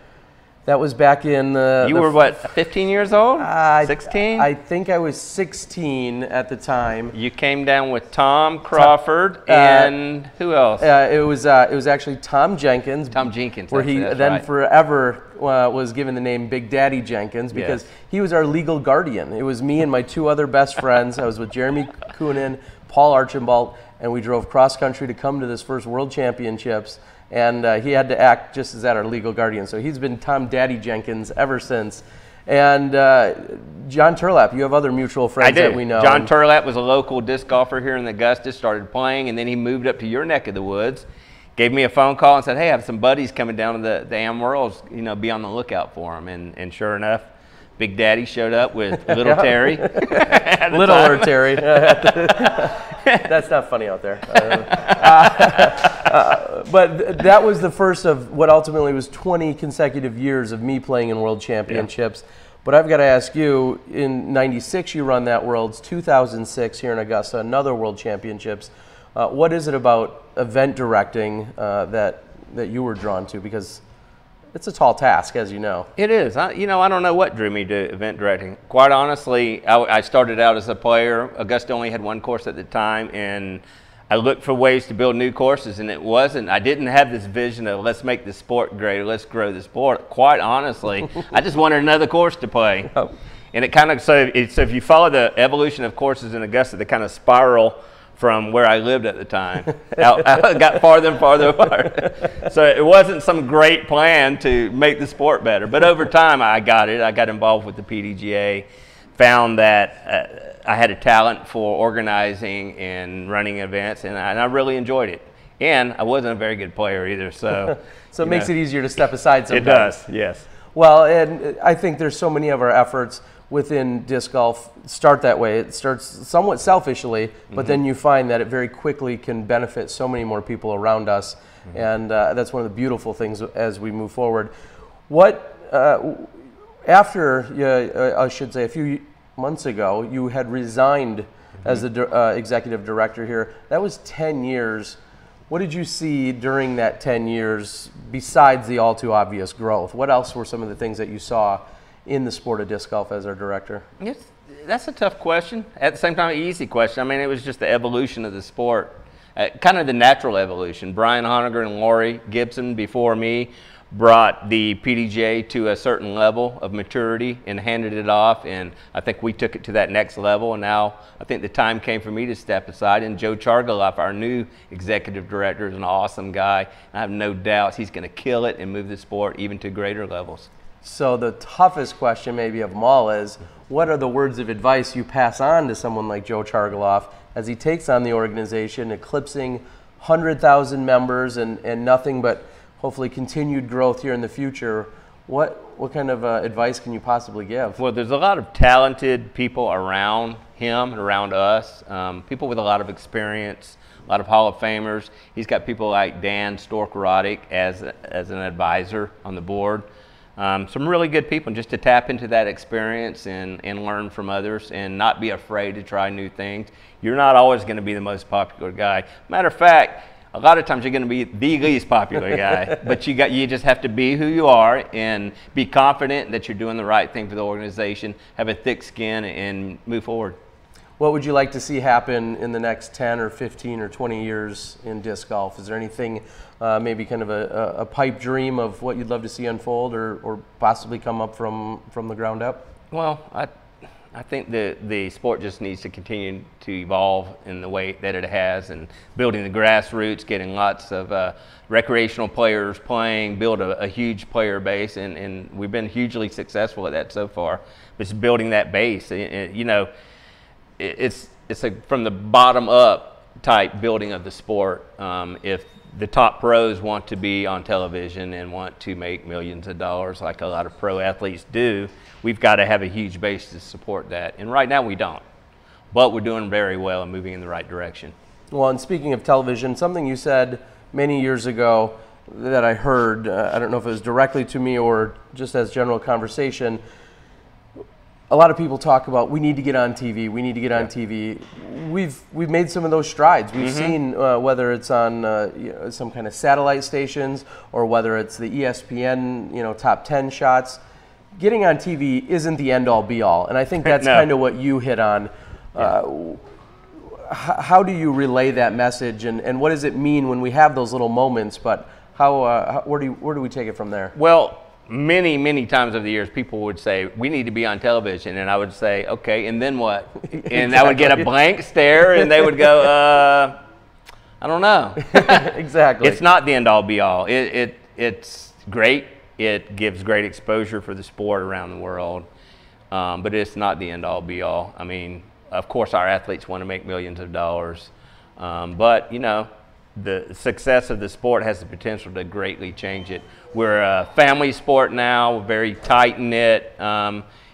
That was back in the... You were what, 15 years old? 16? I think I was 16 at the time. You came down with Tom Crawford and who else? It was actually Tom Jenkins. Tom Jenkins. Where he then right. forever was given the name Big Daddy Jenkins because he was our legal guardian. It was me and my 2 other best friends. I was with Jeremy Coonan, Paul Archambault, and we drove cross country to come to this first World Championships. And he had to act just as our legal guardian. So he's been Tom Daddy Jenkins ever since. And John Turlap, you have other mutual friends that we know. John Turlap was a local disc golfer here in Augusta, started playing, and then he moved up to your neck of the woods, gave me a phone call and said, hey, I have some buddies coming down to the Amarillos, you know, be on the lookout for them. And sure enough, Big Daddy showed up with Little Terry. Littler Terry. That's not funny out there. But that was the first of what ultimately was 20 consecutive years of me playing in World Championships. Yeah. But I've got to ask you, in '96 you run that Worlds, 2006 here in Augusta, another World Championships. What is it about event directing that you were drawn to? Because it's a tall task, as you know. It is. I don't know what drew me to event directing. Quite honestly, I started out as a player. Augusta only had 1 course at the time, and I looked for ways to build new courses, and I didn't have this vision of let's make the sport greater, let's grow the sport. Quite honestly, I just wanted another course to play. Oh. And it kind of, so if you follow the evolution of courses in Augusta, they kind of spiral from where I lived at the time. I got farther and farther apart. So it wasn't some great plan to make the sport better. But over time, I got it. I got involved with the PDGA, found that I had a talent for organizing and running events, and I really enjoyed it. And I wasn't a very good player either, so. So it makes it easier to step aside sometimes. It does, yes. Well, and I think there's so many of our efforts within disc golf start that way. It starts somewhat selfishly, but then you find that it very quickly can benefit so many more people around us, and that's one of the beautiful things as we move forward. What, after, I should say a few months ago, you had resigned as the executive director here. That was 10 years. What did you see during that 10 years besides the all too obvious growth? What else were some of the things that you saw in the sport of disc golf as our director? Yes, that's a tough question. At the same time, an easy question. I mean, it was just the evolution of the sport, kind of the natural evolution. Brian Honegger and Laurie Gibson before me brought the PDGA to a certain level of maturity and handed it off, and I think we took it to that next level, and now I think the time came for me to step aside, and Joe Chargaloff, our new executive director, is an awesome guy. I have no doubts he's going to kill it and move the sport even to greater levels. So the toughest question maybe of them all is, what are the words of advice you pass on to someone like Joe Chargaloff as he takes on the organization, eclipsing 100,000 members and nothing but hopefully continued growth here in the future? What kind of advice can you possibly give? Well, there's a lot of talented people around him and around us, people with a lot of experience, a lot of Hall of Famers. He's got people like Dan Stork-Roddick as an advisor on the board. Some really good people, and just to tap into that experience and learn from others and not be afraid to try new things. You're not always going to be the most popular guy. Matter of fact, a lot of times you're going to be the least popular guy, but you just have to be who you are and be confident that you're doing the right thing for the organization, have a thick skin, and move forward. What would you like to see happen in the next 10 or 15 or 20 years in disc golf? Is there anything, maybe kind of a pipe dream of what you'd love to see unfold or possibly come up from the ground up? Well, I think the sport just needs to continue to evolve in the way that it has, and building the grassroots, getting lots of recreational players playing, build a huge player base, and we've been hugely successful at that so far. Just building that base, you know, it's from the bottom up type building of the sport. If the top pros want to be on television and want to make millions of dollars like a lot of pro athletes do, we've got to have a huge base to support that. And right now we don't. But we're doing very well and moving in the right direction. Well, and speaking of television, something you said many years ago that I heard, I don't know if it was directly to me or just as general conversation, a lot of people talk about we need to get on TV, we need to get on TV. We've made some of those strides. We've seen whether it's on you know, some kind of satellite stations or whether it's the ESPN top 10 shots. Getting on TV isn't the end all be all, and I think that's kind of what you hit on. How do you relay that message, and what does it mean when we have those little moments? But where do we take it from there? Well, many times over the years, people would say, we need to be on television. And I would say, okay, and then what? And I would get a blank stare, and they would go, I don't know. Exactly. It's not the end all be all. It's great. It gives great exposure for the sport around the world. But it's not the end all be all. I mean, of course, our athletes want to make millions of dollars. But, you know, the success of the sport has the potential to greatly change it. We're a family sport now, very tight-knit.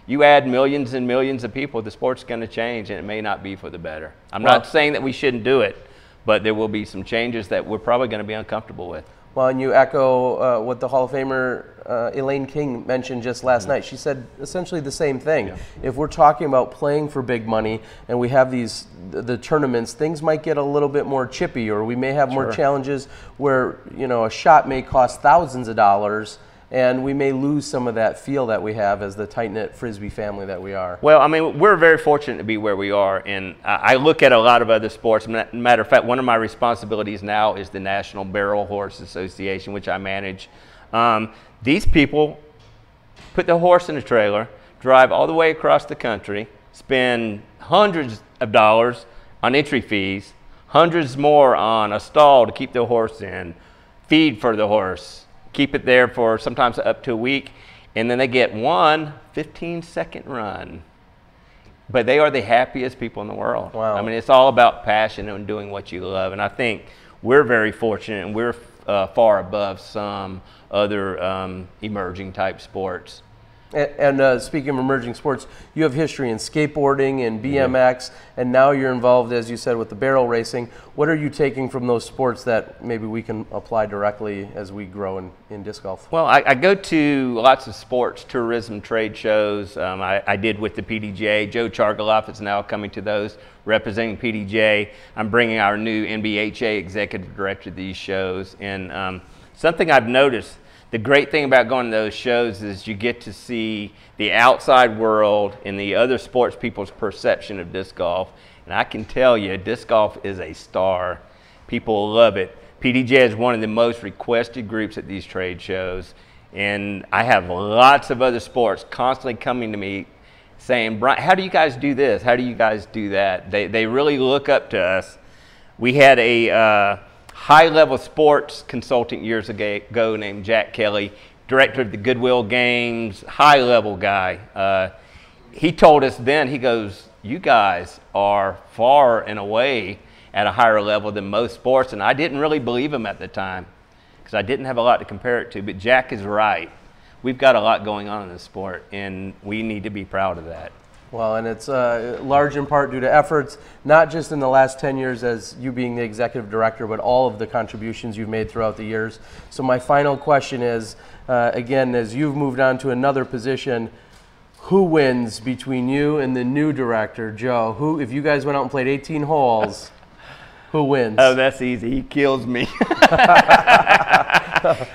You add millions and millions of people, the sport's going to change, and it may not be for the better. I'm not saying that we shouldn't do it, but there will be some changes that we're probably going to be uncomfortable with. Well, and you echo what the Hall of Famer Elaine King mentioned just last night. She said essentially the same thing. Yeah. If we're talking about playing for big money and we have the tournaments, things might get a little bit more chippy, or we may have more challenges where a shot may cost thousands of dollars, and we may lose some of that feel that we have as the tight-knit Frisbee family that we are. Well, I mean, we're very fortunate to be where we are, and I look at a lot of other sports. Matter of fact, one of my responsibilities now is the National Barrel Horse Association, which I manage. These people put the horse in a trailer, drive all the way across the country, spend hundreds of dollars on entry fees, hundreds more on a stall to keep the horse in, feed for the horse, keep it there for sometimes up to a week, and then they get one 15-second run. But they are the happiest people in the world. Wow. I mean, it's all about passion and doing what you love. And I think we're very fortunate, and we're far above some other emerging type sports. And speaking of emerging sports, you have history in skateboarding and BMX, and now you're involved, as you said, with the barrel racing. What are you taking from those sports that maybe we can apply directly as we grow in disc golf? Well, I go to lots of sports tourism trade shows. I did with the PDJ. Joe Chargaloff is now coming to those, representing PDJ. I'm bringing our new NBHA executive director to these shows. And something I've noticed, the great thing about going to those shows is you get to see the outside world and the other sports people's perception of disc golf. And I can tell you, disc golf is a star. People love it. PDJ is one of the most requested groups at these trade shows. And I have lots of other sports constantly coming to me saying, Brian, how do you guys do this? How do you guys do that? They really look up to us. We had a high-level sports consultant years ago named Jack Kelly, director of the Goodwill Games, high-level guy. He told us then, he goes, you guys are far and away at a higher level than most sports, and I didn't really believe him at the time because I didn't have a lot to compare it to, but Jack is right. We've got a lot going on in this sport, and we need to be proud of that. Well, and it's large in part due to efforts, not just in the last 10 years as you being the executive director, but all of the contributions you've made throughout the years. So my final question is, again, as you've moved on to another position, who wins between you and the new director, Joe? Who, if you guys went out and played 18 holes, who wins? Oh, that's easy. He kills me.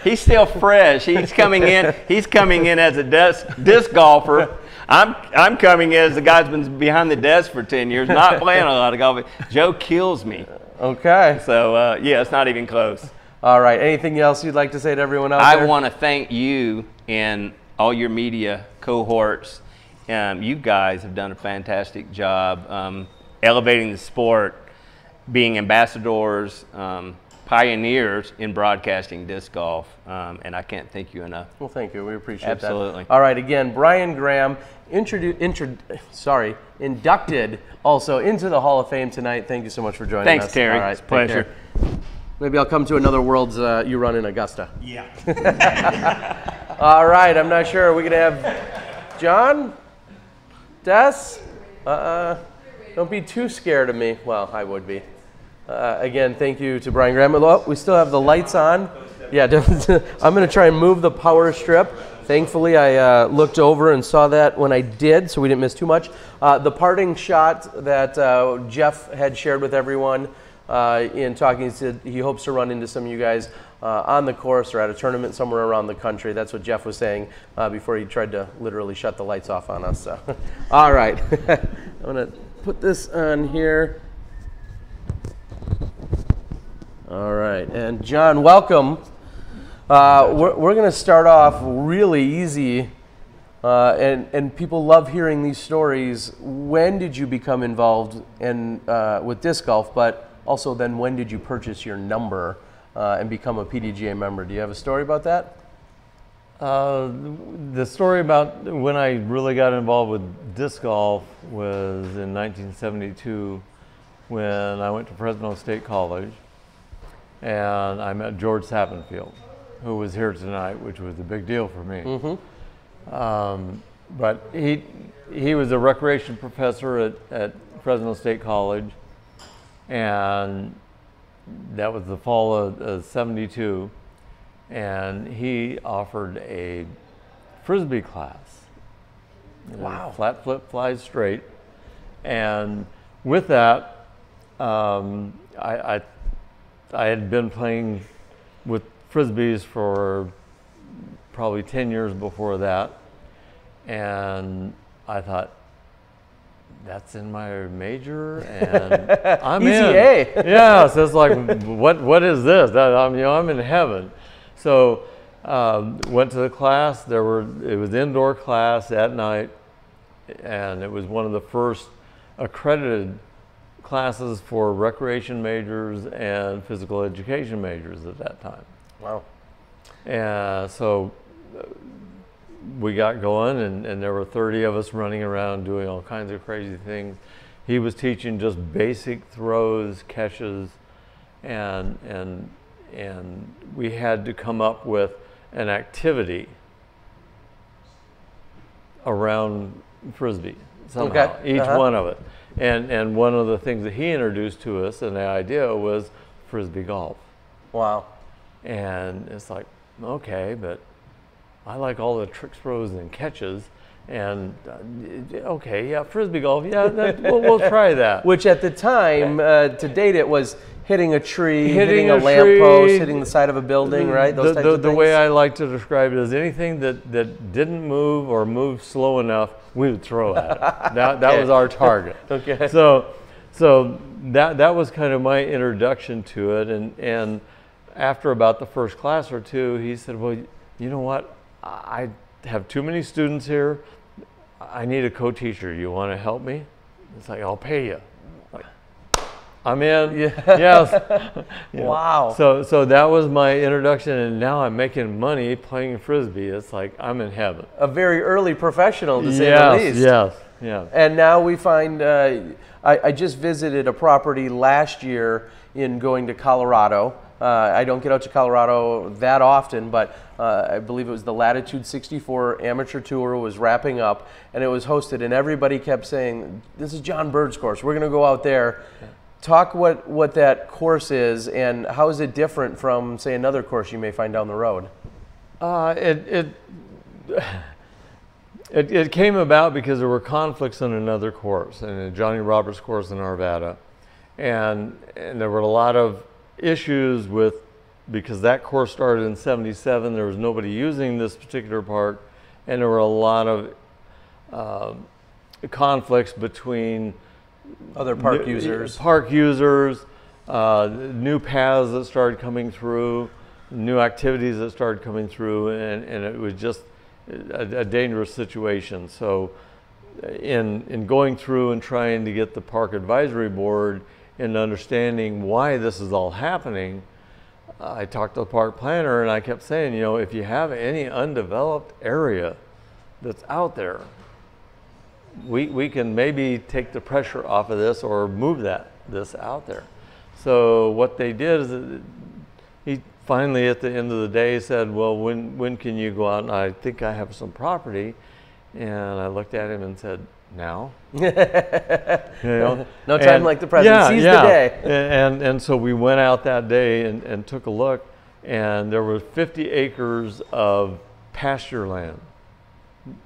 He's still fresh. He's coming in. He's coming in as a disc golfer. I'm coming in as the guy's been behind the desk for 10 years, not playing a lot of golf. Joe kills me. Okay. So yeah, it's not even close. All right. Anything else you'd like to say to everyone out there? I want to thank you and all your media cohorts. You guys have done a fantastic job elevating the sport, being ambassadors, pioneers in broadcasting disc golf, and I can't thank you enough. Well, thank you. We appreciate that. Absolutely. All right. Again, Brian Graham, inducted also into the Hall of Fame tonight. Thank you so much for joining us. Thanks, Terry. All right. It's a pleasure. Maybe I'll come to another Worlds you run in Augusta. Yeah. All right. I'm not sure. Are we going to have John? Des? Don't be too scared of me. Well, I would be. Again, thank you to Brian Graham. Oh, we still have the lights on. Yeah, I'm going to try and move the power strip. Thankfully, I looked over and saw that when I did, so we didn't miss too much. The parting shot that Jeff had shared with everyone in talking, he said he hopes to run into some of you guys on the course or at a tournament somewhere around the country. That's what Jeff was saying before he tried to literally shut the lights off on us. So. All right. I'm going to put this on here. All right, and John, welcome. We're going to start off really easy, and people love hearing these stories. When did you become involved with disc golf, but also then when did you purchase your number and become a PDGA member? Do you have a story about that? The story about when I really got involved with disc golf was in 1972 when I went to Fresno State College. And I met George Sappenfield, who was here tonight, which was a big deal for me. Mm-hmm. But he was a recreation professor at Fresno State College, and that was the fall of '72. And he offered a Frisbee class. Wow. Flat flip flies straight. And with that, I had been playing with Frisbees for probably 10 years before that, and I thought, that's in my major, and I'm Easy in. A. Yeah, so it's like, what is this? I'm in heaven. So went to the class. It was indoor class at night, and it was one of the first accredited classes for recreation majors and physical education majors at that time. Wow. And so we got going, and there were 30 of us running around doing all kinds of crazy things. He was teaching just basic throws, catches, and we had to come up with an activity around Frisbee somehow, Okay. each one of it. And one of the things that he introduced to us and the idea was Frisbee golf. Wow. And it's like, okay, but I like all the tricks, throws, and catches. And okay, yeah, Frisbee golf, yeah, we'll try that. Which at the time, to date, it was hitting a tree, hitting a tree, lamppost, hitting the side of a building, right? Those types of the things. way I like to describe it is anything that didn't move or moved slow enough, we would throw at it. That was our target. Okay. So that was kind of my introduction to it. And after about the first class or two, he said, well, you know what? I have too many students here. I need a co-teacher. You want to help me? It's like, I'll pay you. Like, I'm in. Yeah. Yes. You know, Wow. So that was my introduction, and now I'm making money playing Frisbee. It's like I'm in heaven. A very early professional, to say the Yes, least. yes, yeah. And now we find, I just visited a property last year in going to Colorado. I don't get out to Colorado that often, but I believe it was the Latitude 64 Amateur Tour was wrapping up, and it was hosted, and everybody kept saying, this is John Bird's course, we're going to go out there. Talk what that course is, and how is it different from, say, another course you may find down the road? It came about because there were conflicts in another course, in a Johnny Roberts course in Arvada, and there were a lot of issues with, because that course started in '77, there was nobody using this particular park, and there were a lot of conflicts between Other park users. New paths that started coming through, new activities that started coming through, and it was just a dangerous situation. So in going through and trying to get the park advisory board into understanding why this is all happening, I talked to the park planner and I kept saying, you know, if you have any undeveloped area that's out there, we can maybe take the pressure off of this or move this out there. So what they did is he finally at the end of the day said, well, when can you go out? And I think I have some property. And I looked at him and said, now? You know? No time like the present. Seize the day. And so we went out that day and took a look, and there were 50 acres of pasture land.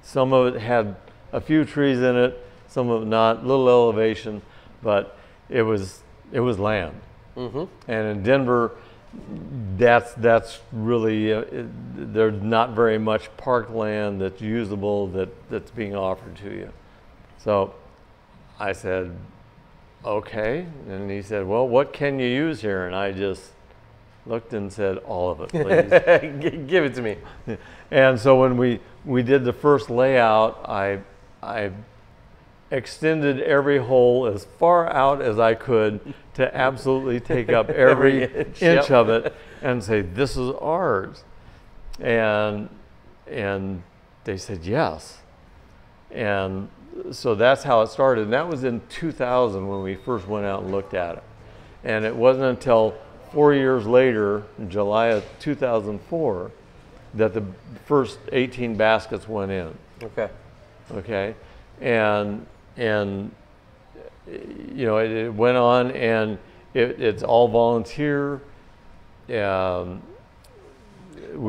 Some of it had a few trees in it, some of it not, little elevation, but it was land. Mm-hmm. And in Denver, that's really, there's not very much parkland that's usable that's being offered to you. So I said, okay. And he said, well, what can you use here? And I just looked and said, all of it, please. Give it to me. And so when we did the first layout, I extended every hole as far out as I could to absolutely take up every inch of it and say, this is ours. And they said, yes. And so that's how it started. And that was in 2000 when we first went out and looked at it. And it wasn't until 4 years later, in July of 2004, that the first 18 baskets went in. Okay. Okay. And you know, it went on, and it's all volunteer. We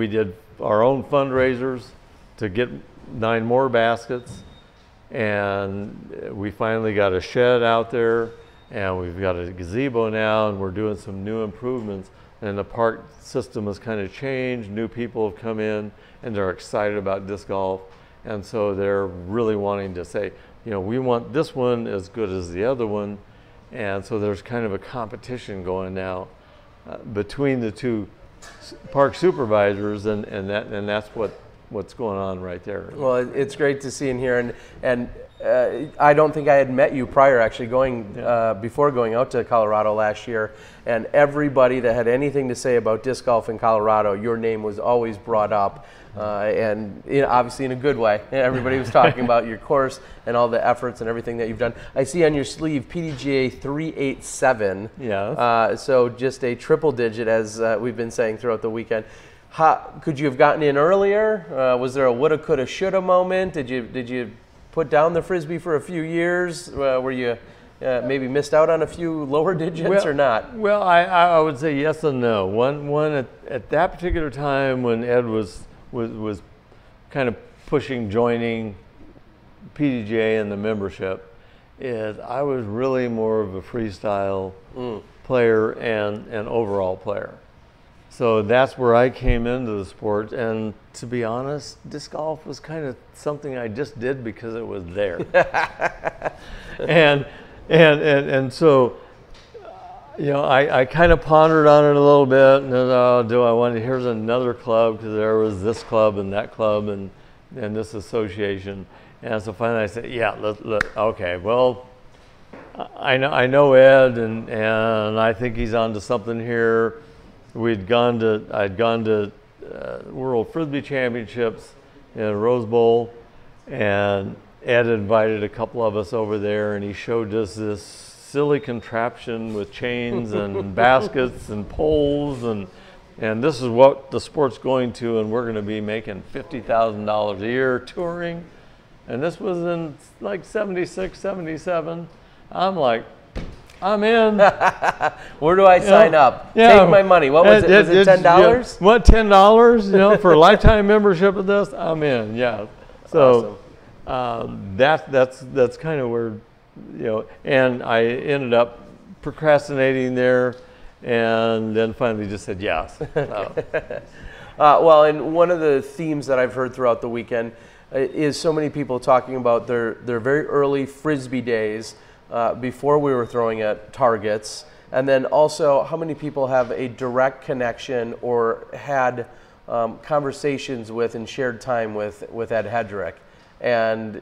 did our own fundraisers to get 9 more baskets, and we finally got a shed out there, and we've got a gazebo now, and we're doing some new improvements, and the park system has kind of changed. New people have come in, and they're excited about disc golf, and so they're really wanting to say, you know, we want this one as good as the other one. And so there's kind of a competition going now between the two park supervisors, and that's what's going on right there. Well, it's great to see and hear, and I don't think I had met you prior, actually, before going out to Colorado last year, and everybody that had anything to say about disc golf in Colorado, your name was always brought up, and obviously in a good way. Everybody was talking about your course and all the efforts and everything that you've done. I see on your sleeve PDGA 387. Yeah. So just a triple digit, as we've been saying throughout the weekend. Could you have gotten in earlier? Was there a woulda, coulda, shoulda moment? Did you put down the Frisbee for a few years? Were you maybe missed out on a few lower digits or not? Well, I would say yes and no. One at that particular time when Ed was kind of pushing joining PDGA and the membership, is I was really more of a freestyle player and an overall player. So that's where I came into the sport, and to be honest, disc golf was kind of something I just did because it was there. and so, you know, I kind of pondered on it a little bit, and then, do I want to, here's another club, because there was this club and that club and this association. And so finally I said, yeah, okay, well, I know Ed, and I think he's onto something here. I'd gone to World Frisbee Championships in Rose Bowl, and Ed invited a couple of us over there, and he showed us this silly contraption with chains and baskets and poles, and this is what the sport's going to, and we're going to be making $50,000 a year touring. And this was in like 76, 77. I'm like, I'm in. Where do I sign up? Yeah. Take my money. What was it? Was it $10? Yeah, what, $10? You know, for a lifetime membership of this, I'm in. Yeah. So that's kind of where, you know, and I ended up procrastinating there, and then finally just said yes. Well, and one of the themes that I've heard throughout the weekend is so many people talking about their very early Frisbee days before we were throwing at targets, and then also how many people have a direct connection or had conversations with and shared time with Ed Headrick. And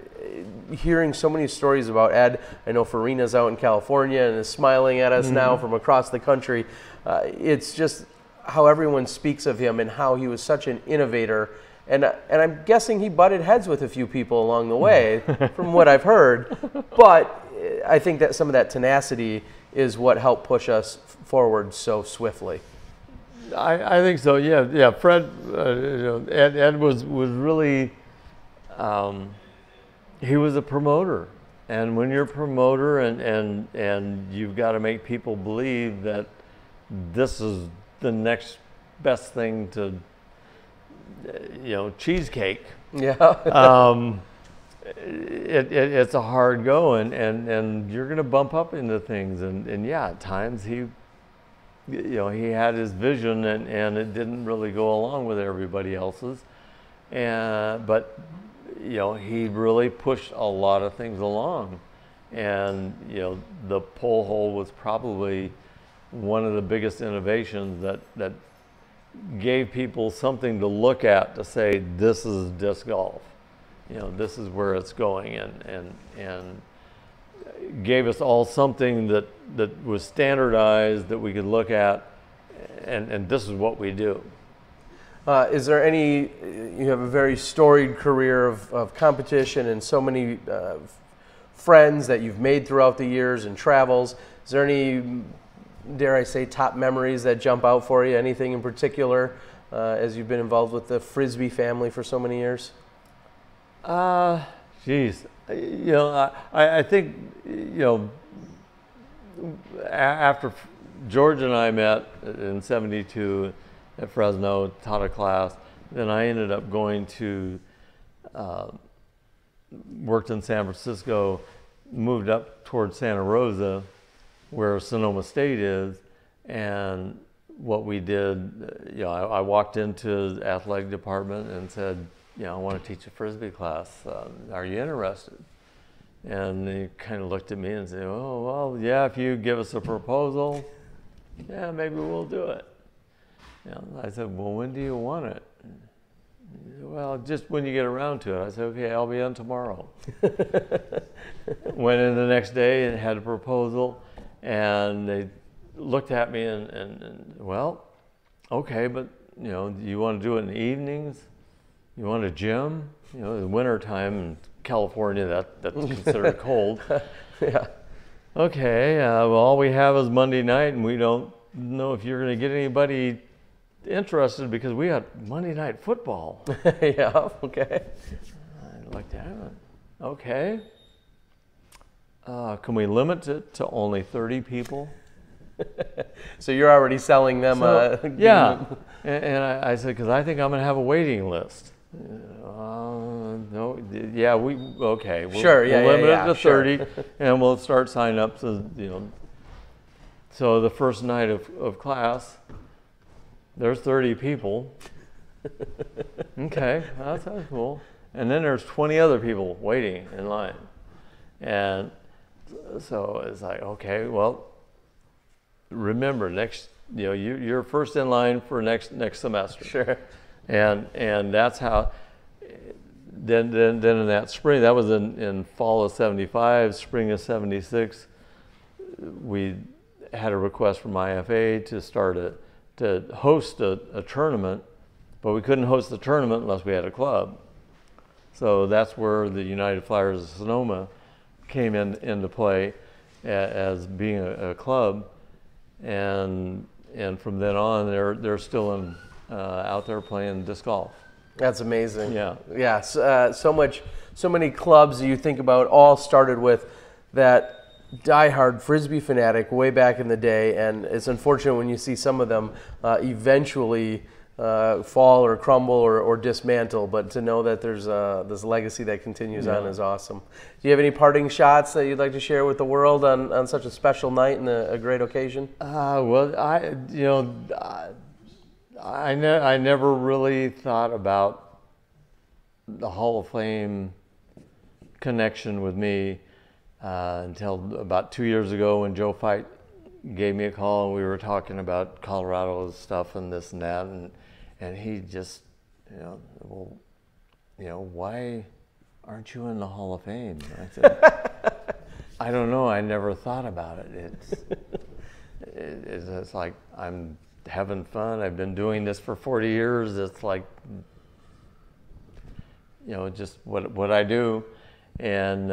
hearing so many stories about Ed, I know Farina's out in California and is smiling at us now from across the country. It's just how everyone speaks of him and how he was such an innovator. And I'm guessing he butted heads with a few people along the way, from what I've heard. But I think that some of that tenacity is what helped push us forward so swiftly. I think so. Yeah. Fred, Ed was really, he was a promoter, and when you're a promoter and you've got to make people believe that this is the next best thing to, you know, cheesecake. Yeah. It's a hard go, and you're going to bump up into things, and yeah, at times he had his vision, and it didn't really go along with everybody else's, but you know, he really pushed a lot of things along, and you know, the pole hole was probably one of the biggest innovations that gave people something to look at to say, this is disc golf. You know, this is where it's going, and gave us all something that was standardized that we could look at, and this is what we do. Is there any, you have a very storied career of competition and so many friends that you've made throughout the years and travels. Is there any, dare I say, top memories that jump out for you? Anything in particular as you've been involved with the Frisbee family for so many years? Geez, you know, I think, you know, after George and I met in '72 at Fresno, taught a class, then I ended up going to, worked in San Francisco, moved up towards Santa Rosa, where Sonoma State is, and what we did, you know, I walked into the athletic department and said, you know, I want to teach a Frisbee class. Are you interested? And they kind of looked at me and said, oh, well, yeah, if you give us a proposal, yeah, maybe we'll do it. You know, I said, well, when do you want it? Said, well, just when you get around to it. I said, okay, I'll be on tomorrow. Went in the next day and had a proposal, and they looked at me and well, okay, but, you know, you want to do it in the evenings? You want a gym? You know, in wintertime in California, that's considered cold. Yeah. Okay, well, all we have is Monday night, and we don't know if you're going to get anybody interested because we had Monday Night Football. Yeah, okay. I looked at it. Okay. Can we limit it to only 30 people? So you're already selling them. Yeah. And I said, because I think I'm going to have a waiting list. No, yeah, okay. Sure, yeah, we'll limit yeah, it to 30, and we'll start signing up. So the first night of class, there's 30 people. Okay, that's cool. And then there's 20 other people waiting in line. And so it's like, okay, well, remember you're first in line for next semester. Sure. And that's how. Then in that spring, that was in fall of '75, spring of '76, we had a request from IFA to host a tournament, but we couldn't host the tournament unless we had a club. So that's where the United Flyers of Sonoma came into play as being a club, and from then on, they're still out there playing disc golf. That's amazing. Yeah. Yeah. So many clubs you think about all started with that diehard Frisbee fanatic way back in the day, and it's unfortunate when you see some of them eventually fall or crumble or dismantle, but to know that there's this legacy that continues on is awesome. Do you have any parting shots that you'd like to share with the world on such a special night and a great occasion? Well, I never really thought about the Hall of Fame connection with me until about 2 years ago when Joe Fight gave me a call and we were talking about Colorado stuff and this and that, and he just, why aren't you in the Hall of Fame? And I said, I don't know. I never thought about it. It's like I'm having fun. I've been doing this for 40 years. It's like, just what I do. And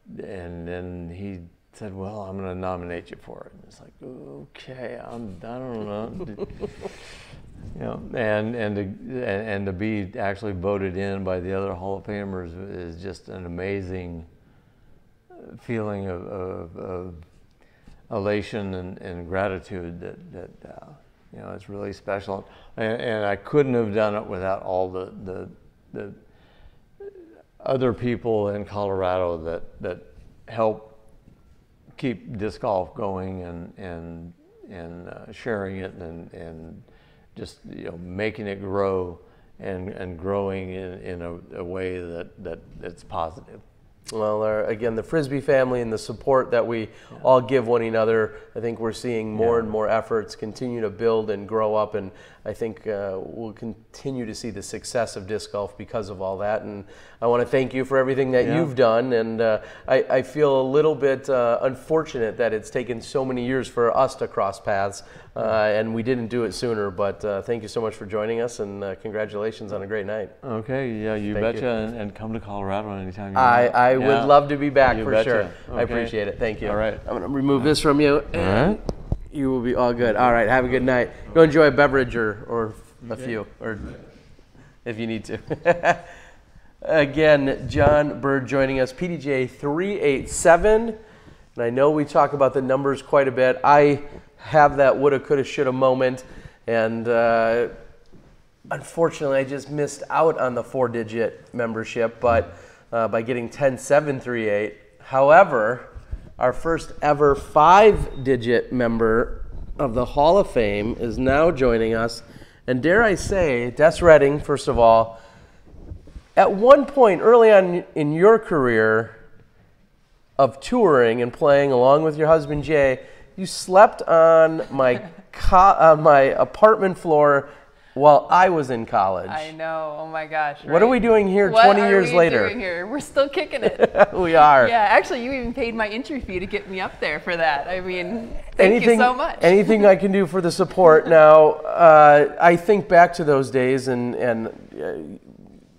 then he said, well, I'm going to nominate you for it. And it's like, okay, I don't know. And to be actually voted in by the other Hall of Famers is just an amazing feeling of elation and gratitude that it's really special. And I couldn't have done it without all the other people in Colorado that help keep disc golf going and sharing it and just making it grow and growing in a way that's positive. Well, again, the Frisbee family and the support that we all give one another, I think we're seeing more and more efforts continue to build and grow up, and I think we'll continue to see the success of disc golf because of all that. And I want to thank you for everything that you've done, and I feel a little bit unfortunate that it's taken so many years for us to cross paths, and we didn't do it sooner, but thank you so much for joining us, and congratulations on a great night. Okay, yeah, you Thank betcha, and come to Colorado anytime you want. I would love to be back You for betcha. sure. Okay. I appreciate it. Thank you. All right. I'm going to remove this from you. And you will be all good. All right. Have a good night. Go enjoy a beverage or a few, or if you need to. Again, John Bird joining us, PDGA 387. And I know we talk about the numbers quite a bit. I have that woulda, coulda, shoulda moment. And unfortunately, I just missed out on the 4-digit membership, but by getting 10738. However, our first ever 5-digit member of the Hall of Fame is now joining us. And dare I say, Des Redding, first of all, at one point early on in your career of touring and playing along with your husband Jay, you slept on my apartment floor while I was in college. I know. Oh my gosh. What are we doing here 20 years later? What are we doing here? We're still kicking it. We are. Yeah, actually, you even paid my entry fee to get me up there for that. I mean, thank you so much. Anything I can do for the support. Now, I think back to those days, and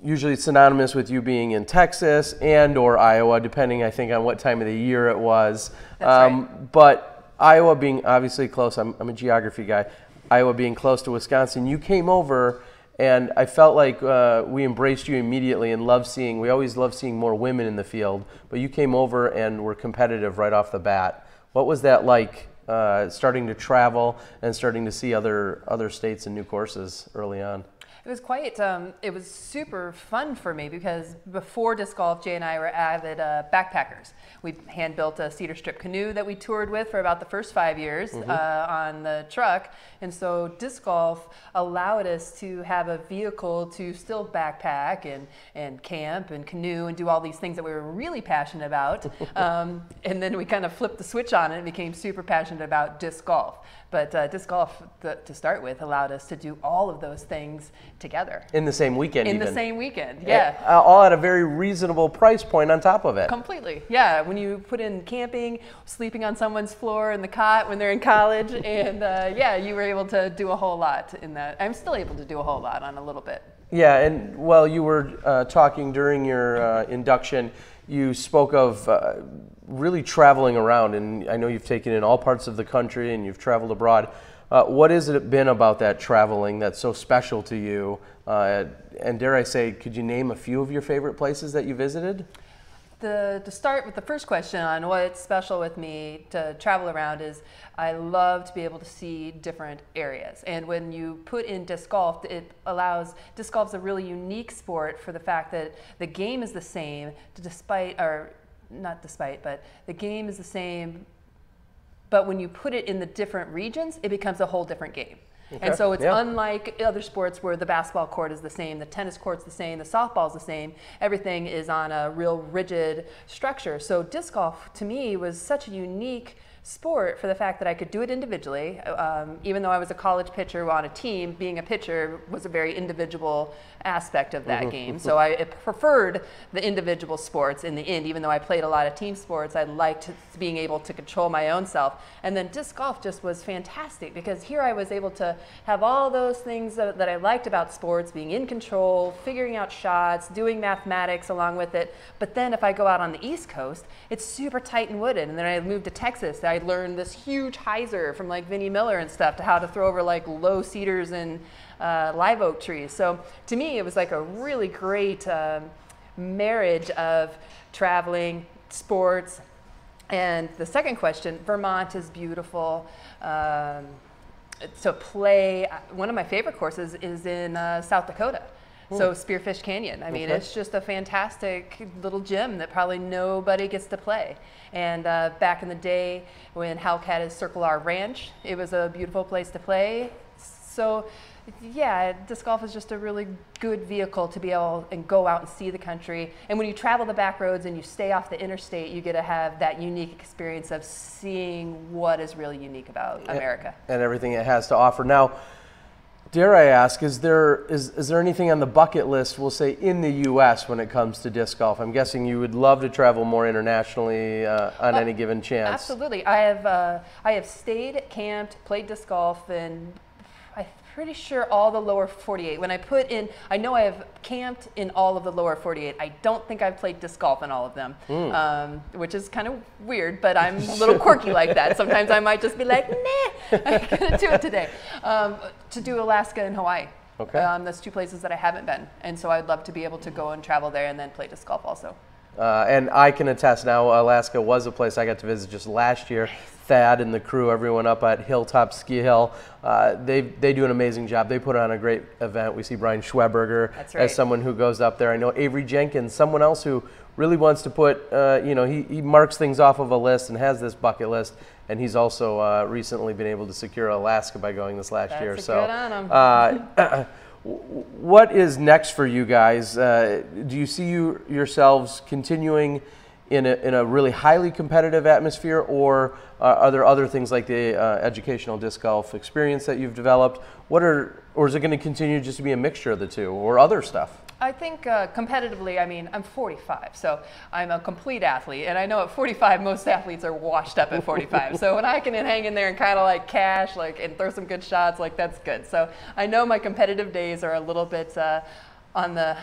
usually synonymous with you being in Texas and or Iowa, depending, I think, on what time of the year it was. That's right. But Iowa being obviously close, I'm a geography guy. Iowa being close to Wisconsin, you came over, and I felt like we embraced you immediately and we always love seeing more women in the field, but you came over and were competitive right off the bat. What was that like, starting to travel and starting to see other states and new courses early on? It was quite, it was super fun for me because before disc golf, Jay and I were avid backpackers. We hand-built a cedar strip canoe that we toured with for about the first 5 years on the truck. And so disc golf allowed us to have a vehicle to still backpack and camp and canoe and do all these things that we were really passionate about. And then we kind of flipped the switch on it and became super passionate about disc golf. But disc golf, to start with, allowed us to do all of those things together. In the same weekend, In even. the same weekend, yeah. All at a very reasonable price point on top of it. Completely, yeah. When you put in camping, sleeping on someone's floor in the cot when they're in college, and yeah, you were able to do a whole lot in that. I'm still able to do a whole lot on a little bit. Yeah, and while you were talking during your induction, you spoke of really traveling around, and I know you've taken in all parts of the country and you've traveled abroad. What has it been about that traveling that's so special to you? And dare I say, could you name a few of your favorite places that you visited? To start with the first question on what's special with me to travel around is I love to be able to see different areas. And when you put in disc golf, disc golf is a really unique sport for the fact that the game is the same but the game is the same, but when you put it in the different regions, it becomes a whole different game. Okay. And so it's unlike other sports where the basketball court is the same, the tennis court's the same, the softball's the same. Everything is on a real rigid structure. So disc golf, to me, was such a unique sport for the fact that I could do it individually. Even though I was a college pitcher on a team, being a pitcher was a very individual aspect of that game. So I preferred the individual sports in the end. Even though I played a lot of team sports, I liked being able to control my own self. And then disc golf just was fantastic because here I was able to have all those things that I liked about sports, being in control, figuring out shots, doing mathematics along with it. But then if I go out on the East Coast, it's super tight and wooded. And then I moved to Texas. I learned this huge hyzer from like Vinnie Miller and stuff to how to throw over like low cedars and live oak trees. So to me, it was like a really great marriage of traveling, sports. And the second question, Vermont is beautiful. To play, one of my favorite courses is in South Dakota. So Spearfish Canyon. I mean, it's just a fantastic little gym that probably nobody gets to play. And back in the day when Halk had his Circle R Ranch, it was a beautiful place to play. So yeah, disc golf is just a really good vehicle to be able and go out and see the country. And when you travel the back roads and you stay off the interstate, you get to have that unique experience of seeing what is really unique about America. And everything it has to offer. Now, dare I ask, is there anything on the bucket list, we'll say, in the U.S. when it comes to disc golf? I'm guessing you would love to travel more internationally on any given chance. Absolutely. I have stayed, camped, played disc golf, and I'm pretty sure all the lower 48. When I put in, I know I have camped in all of the lower 48. I don't think I've played disc golf in all of them, which is kind of weird, but I'm a little quirky like that. Sometimes I might just be like, nah, I'm gonna do it today. To do Alaska and Hawaii. Okay. That's two places that I haven't been. And so I'd love to be able to go and travel there and then play disc golf also. And I can attest now, Alaska was a place I got to visit just last year. Thad and the crew, everyone up at Hilltop Ski Hill, they do an amazing job. They put on a great event. We see Brian Schweberger as someone who goes up there. I know Avery Jenkins, someone else who really wants to put, he marks things off of a list and has this bucket list. And he's also recently been able to secure Alaska by going this last year. That's good on him. What is next for you guys? Do you see yourselves continuing in a really highly competitive atmosphere, or are there other things like the educational disc golf experience that you've developed? Or is it going to continue just to be a mixture of the two, or other stuff? I think competitively, I mean, I'm 45, so I'm a complete athlete. And I know at 45, most athletes are washed up at 45. So when I can hang in there and kind of like cash, and throw some good shots, that's good. So I know my competitive days are a little bit on the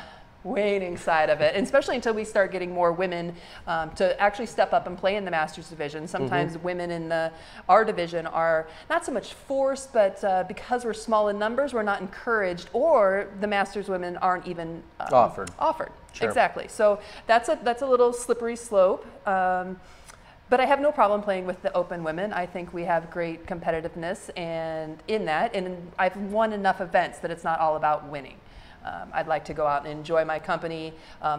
waning side of it, and especially until we start getting more women to actually step up and play in the Masters division. Sometimes women in our division are not so much forced, but because we're small in numbers, we're not encouraged, or the Masters women aren't even offered. Sure. Exactly. So that's a little slippery slope. But I have no problem playing with the open women. I think we have great competitiveness and I've won enough events that it's not all about winning. I'd like to go out and enjoy my company,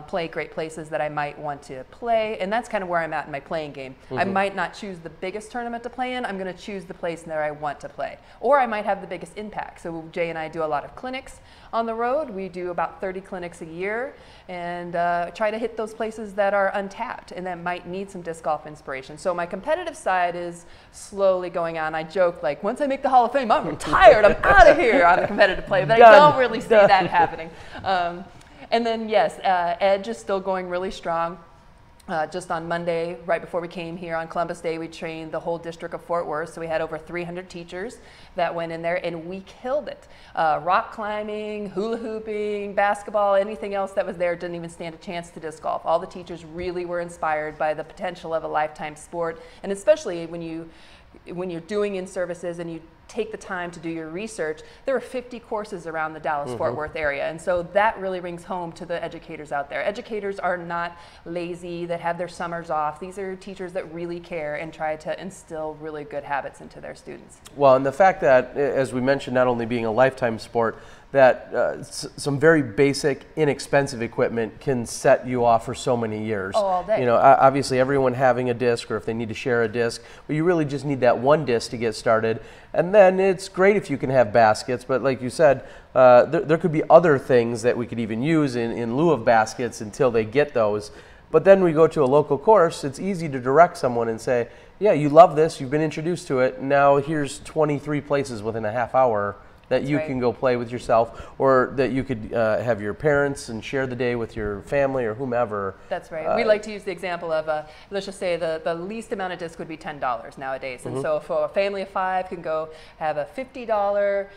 play great places that I might want to play, and that's kind of where I'm at in my playing game. I might not choose the biggest tournament to play in, I'm going to choose the place that I want to play. Or I might have the biggest impact. So Jay and I do a lot of clinics on the road. We do about 30 clinics a year, and try to hit those places that are untapped and that might need some disc golf inspiration. So my competitive side is slowly going on. I joke, like, once I make the Hall of Fame, I'm retired, I'm out of here on the competitive play, but I don't really see that happening. And then, yes, Edge is still going really strong. Just on Monday, right before we came here on Columbus Day, we trained the whole district of Fort Worth. So we had over 300 teachers that went in there, and we killed it. Rock climbing, hula hooping, basketball, anything else that was there didn't even stand a chance to disc golf. All the teachers really were inspired by the potential of a lifetime sport, and especially when you're doing in-services and you take the time to do your research, there are 50 courses around the Dallas-Fort Worth area. And so that really rings home to the educators out there. Educators are not lazy, that have their summers off. These are teachers that really care and try to instill really good habits into their students. Well, and the fact that, as we mentioned, not only being a lifetime sport, that some very basic, inexpensive equipment can set you off for so many years. Oh, all day. You know, obviously everyone having a disc, or if they need to share a disc, but you really just need that one disc to get started. And then it's great if you can have baskets, but like you said, there could be other things that we could even use in lieu of baskets until they get those. But then we go to a local course, it's easy to direct someone and say, yeah, you love this, you've been introduced to it, now here's 23 places within a half hour that you can go play with yourself, or that you could have your parents and share the day with your family or whomever. That's right. We like to use the example of, let's just say the least amount of disc would be $10 nowadays. And so for a family of 5 can go have a $50,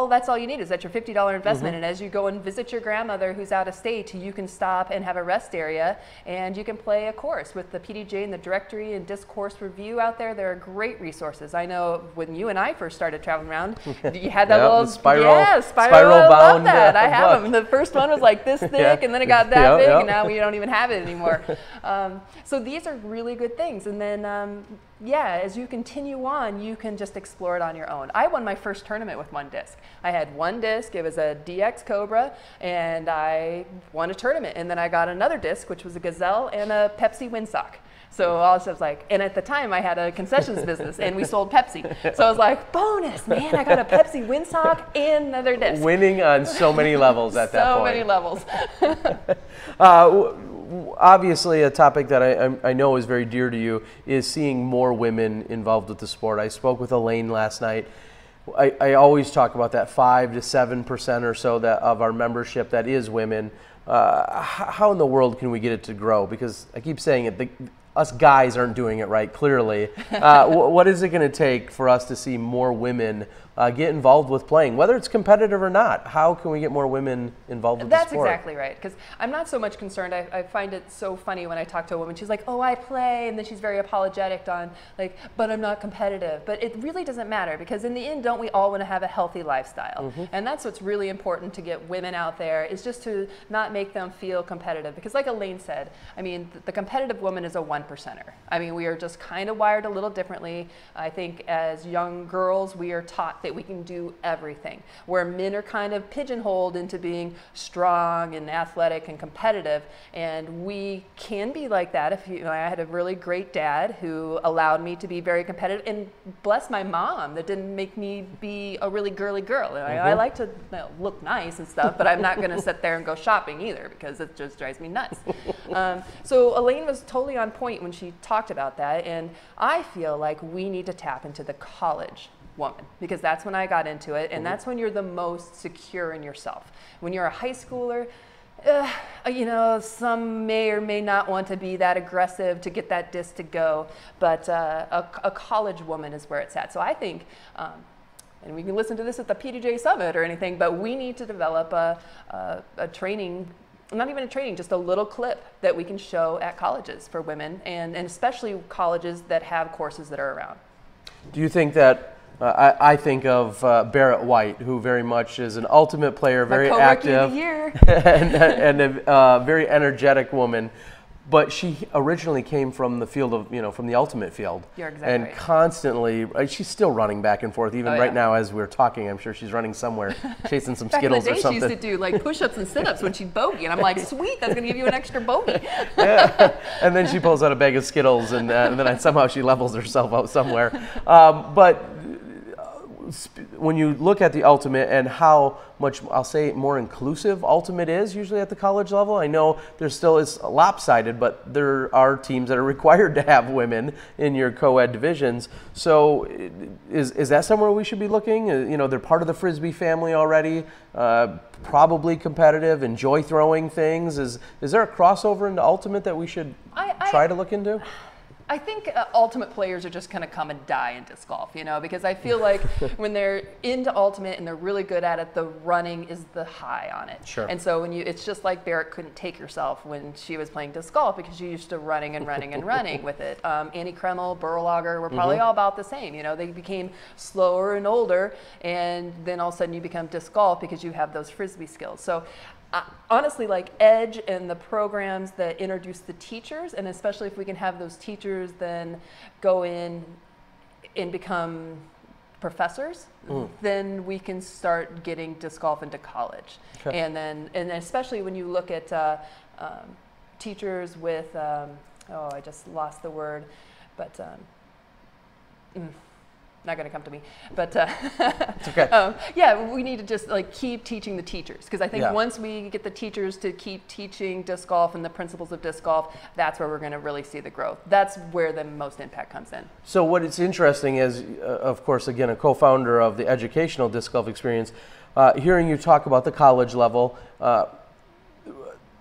that's all you need is that your $50 investment. And as you go and visit your grandmother who's out of state, you can stop and have a rest area, and you can play a course with the PDJ and the directory and disc course review out there. There are great resources. I know when you and I first started traveling around, you had that little spiral I love bound. that. I have them. The first one was like this thick, and then it got that big, and now we don't even have it anymore. So these are really good things. And then as you continue on, you can just explore it on your own. I won my first tournament with one disc. I had one disc, it was a DX Cobra, and I won a tournament. And then I got another disc, which was a Gazelle and a Pepsi windsock. So I was like, and at the time I had a concessions business and we sold Pepsi. So I was like, bonus, man, I got a Pepsi windsock and another disc. Winning on so many levels at that point. So many levels. Obviously, a topic that I know is very dear to you is seeing more women involved with the sport. I spoke with Elaine last night. I always talk about that 5 to 7% or so of our membership that is women. How in the world can we get it to grow? Because I keep saying it, us guys aren't doing it right, clearly. What is it going to take for us to see more women get involved with playing, whether it's competitive or not? How can we get more women involved with the sport? That's exactly right, because I'm not so much concerned. I find it so funny when I talk to a woman. She's like, oh, I play, and then she's very apologetic on, like, but I'm not competitive. But it really doesn't matter, because in the end, don't we all want to have a healthy lifestyle? And that's what's really important to get women out there, is just to not make them feel competitive. Because like Elaine said, I mean, the competitive woman is a 1%er. I mean, we are just kind of wired a little differently. I think as young girls, we are taught that we can do everything, where men are kind of pigeonholed into being strong and athletic and competitive, and we can be like that. I had a really great dad who allowed me to be very competitive, and bless my mom that didn't make me be a really girly girl. I like to look nice and stuff, but I'm not going to sit there and go shopping either, because it just drives me nuts. So Elaine was totally on point when she talked about that, and I feel like we need to tap into the college woman, because that's when I got into it, and that's when you're the most secure in yourself. When you're a high schooler, some may or may not want to be that aggressive to get that disc to go, but a college woman is where it's at. So I think and we can listen to this at the PDJ Summit or anything, but we need to develop a training, not even a training, just a little clip that we can show at colleges for women, and especially colleges that have courses that are around. Do you think that, I think of Barrett White, who very much is an ultimate player, very active, and a very energetic woman. But she originally came from the field of, from the ultimate field. You're exactly and right. Constantly, she's still running back and forth. Even right now as we're talking, I'm sure she's running somewhere, chasing some Skittles or something. Back in the day, she used to do like push-ups and sit-ups when she'd bogey. And I'm like, sweet, that's going to give you an extra bogey. Yeah. And then she pulls out a bag of Skittles, and then somehow she levels herself out somewhere. But when you look at the ultimate and how much, I'll say, more inclusive ultimate is usually at the college level, I know there still is lopsided, but there are teams that are required to have women in your co-ed divisions. So is that somewhere we should be looking? They're part of the Frisbee family already, probably competitive, enjoy throwing things. Is there a crossover into ultimate that we should try to look into? I think ultimate players are just going to come and die in disc golf, because I feel like when they're into ultimate and they're really good at it, the running is the high on it. Sure. And so it's just like Barrett couldn't take herself when she was playing disc golf because she used to running and running and running with it. Annie Kreml, Burlager were probably all about the same. They became slower and older, and then all of a sudden you become disc golf because you have those Frisbee skills. So honestly, like Edge and the programs that introduce the teachers, and especially if we can have those teachers then go in and become professors, then we can start getting disc golf into college. Okay. And especially when you look at teachers with, I just lost the word, but not going to come to me, but it's okay. We need to just keep teaching the teachers, because I think once we get the teachers to keep teaching disc golf and the principles of disc golf, that's where we're going to really see the growth. That's where the most impact comes in. So what is interesting is, of course, again, a co-founder of the Educational Disc Golf Experience, hearing you talk about the college level,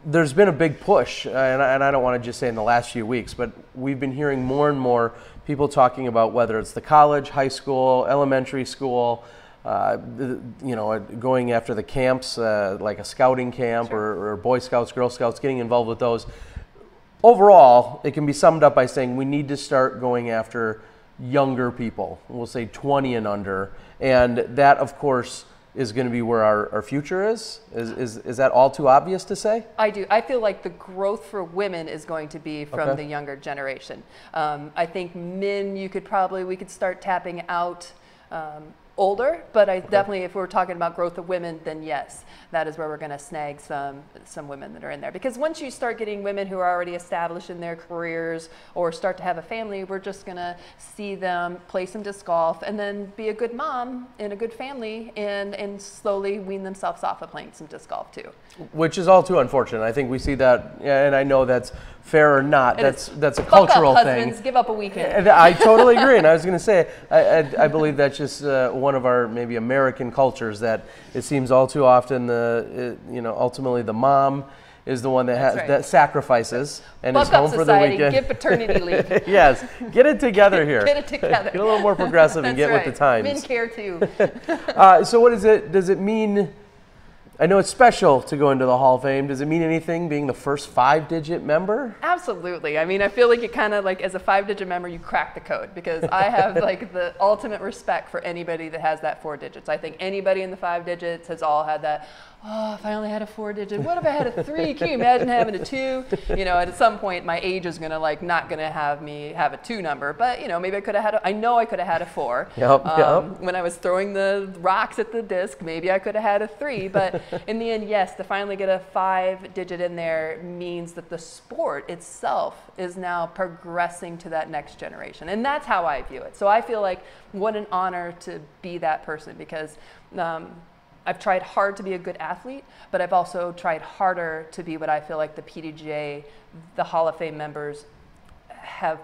there's been a big push, and I don't want to just say in the last few weeks, but we've been hearing more and more people talking about whether it's the college, high school, elementary school, going after the camps, like a scouting camp or Boy Scouts, Girl Scouts, getting involved with those. Overall, it can be summed up by saying we need to start going after younger people, we'll say 20 and under, and that, of course, is going to be where our future is? Is that all too obvious to say? I do. I feel like the growth for women is going to be from the younger generation. I think men, we could start tapping out older, but definitely, if we're talking about growth of women, then yes, that is where we're going to snag some women that are in there. Because once you start getting women who are already established in their careers or start to have a family, we're just going to see them play some disc golf and then be a good mom in a good family and slowly wean themselves off of playing some disc golf too. Which is all too unfortunate. I think we see that, and I know that's fair or not. That's a Fuck cultural up, thing. husbands, give up a weekend. And I totally agree, and I was going to say, I believe that's just one of our maybe American cultures, that it seems all too often ultimately the mom is the one that sacrifices and Buck is home up for the society, weekend. get paternity leave. Yes, get it together here. Get it together. Get a little more progressive and get with the times. Men care too. So what is it? Does it mean? I know it's special to go into the Hall of Fame. Does it mean anything being the first 5-digit member? Absolutely. I mean, I feel like it kind of as a 5-digit member, you crack the code, because I have the ultimate respect for anybody that has that 4 digits. I think anybody in the 5 digits has all had that, if I only had a 4-digit, what if I had a 3? Can you imagine having a 2? At some point my age is gonna not gonna have me have a 2 number, but maybe I could have had I know I could have had a 4. Yep. When I was throwing the rocks at the disc, maybe I could have had a 3, but in the end, yes, to finally get a 5-digit in there means that the sport itself is now progressing to that next generation. And that's how I view it. So I feel like what an honor to be that person, because I've tried hard to be a good athlete, but I've also tried harder to be what I feel like the PDGA, the Hall of Fame members have,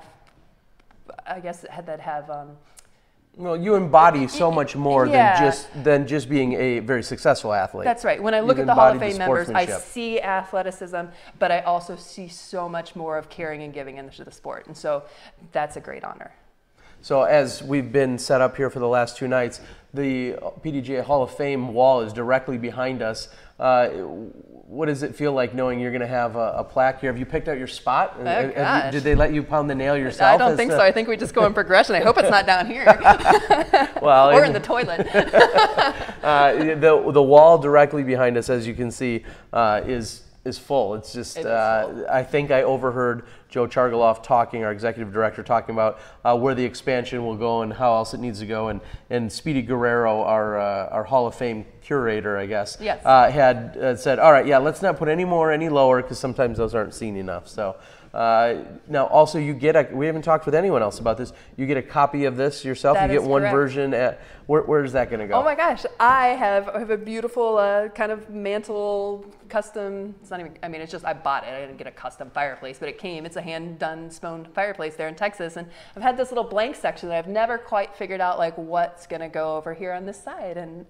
well, you embody so much more than just being a very successful athlete. That's right. When I look at the Hall of Fame members, I see athleticism, but I also see so much more of caring and giving into the sport. And so that's a great honor. So as we've been set up here for the last 2 nights, the PDGA Hall of Fame wall is directly behind us. What does it feel like knowing you're going to have a plaque here? Have you picked out your spot? Did they let you pound the nail yourself? I don't think so. I think we just go in progression. I hope it's not down here. Well, or in the toilet. The wall directly behind us, as you can see, is full. It's just, I think I overheard Joe Chargaloff talking, our executive director, talking about where the expansion will go and how else it needs to go. And Speedy Guerrero, our Hall of Fame curator, I guess, yes. Had said, all right, yeah, let's not put any lower, because sometimes those aren't seen enough. So now also you get we haven't talked with anyone else about this, you get a copy of this yourself. That you get one correct. version. Where is that going to go? Oh my gosh, I have a beautiful kind of mantle custom, it's not even, I mean, it's just, I bought it. I didn't get a custom fireplace, but it came. It's a hand-done stone fireplace there in Texas. And I've had this little blank section that I've never quite figured out like what's going to go over here on this side. And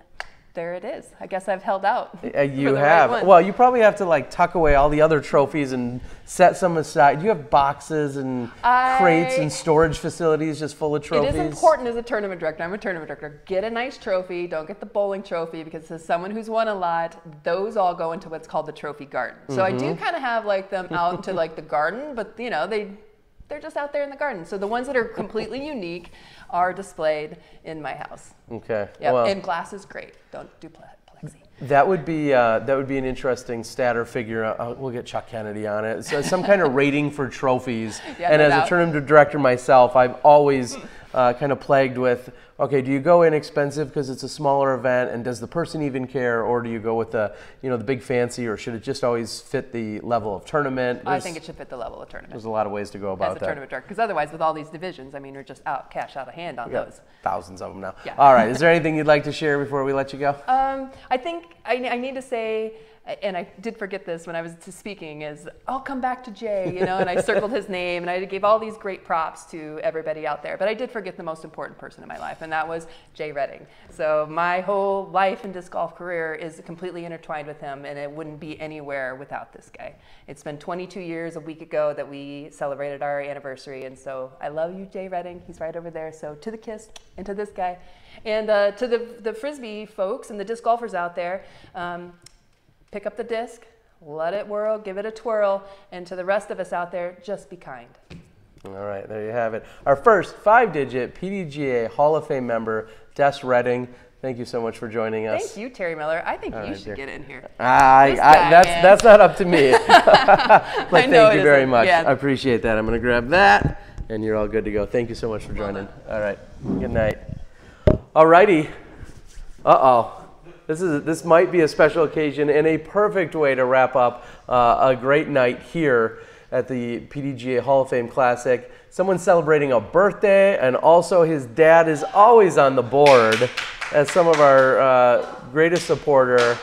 there it is. I guess I've held out. You have. Right, well, you probably have to like tuck away all the other trophies and set some aside. You have boxes and crates and storage facilities just full of trophies. It is important as a tournament director. I'm a tournament director. Get a nice trophy. Don't get the bowling trophy, because as someone who's won a lot, those all go into what's called the trophy garden. So I do kind of have like them out into like the garden, but you know, they're just out there in the garden. So the ones that are completely unique are displayed in my house. Okay. Yeah, well, and glass is great. Don't do plexi. That would be an interesting stat or figure. We'll get Chuck Kennedy on it. So some kind of rating for trophies. Yeah, and no as doubt. a tournament director myself, I've always kind of plagued with, okay, do you go inexpensive because it's a smaller event, and does the person even care, or do you go with the big fancy, or should it just always fit the level of tournament? I think it should fit the level of tournament. There's a lot of ways to go about as a tournament director, because otherwise with all these divisions, I mean, we're just cash out of hand on those. Thousands of them now. Yeah. All right, is there anything you'd like to share before we let you go? I think I need to say, and I did forget this when I was speaking, is I'll come back to Jay, and I circled his name, and I gave all these great props to everybody out there. But I did forget the most important person in my life, and that was Jay Redding. So my whole life and disc golf career is completely intertwined with him, and it wouldn't be anywhere without this guy. It's been 22 years a week ago that we celebrated our anniversary, and so I love you, Jay Redding. He's right over there. So to the kiss, and to this guy. And to the Frisbee folks and the disc golfers out there, pick up the disc, let it whirl, give it a twirl, and to the rest of us out there, just be kind. All right, there you have it. Our first 5-digit PDGA Hall of Fame member, Des Redding. Thank you so much for joining us. Thank you, Terry Miller. I think you should get in here. That's not up to me. But thank you very much. Yeah. I appreciate that. I'm going to grab that, and you're all good to go. Thank you so much for joining. All right, good night. All righty. Uh-oh. This might be a special occasion and a perfect way to wrap up a great night here at the PDGA Hall of Fame Classic. Someone celebrating a birthday, and also his dad is always on the board as some of our greatest supporter,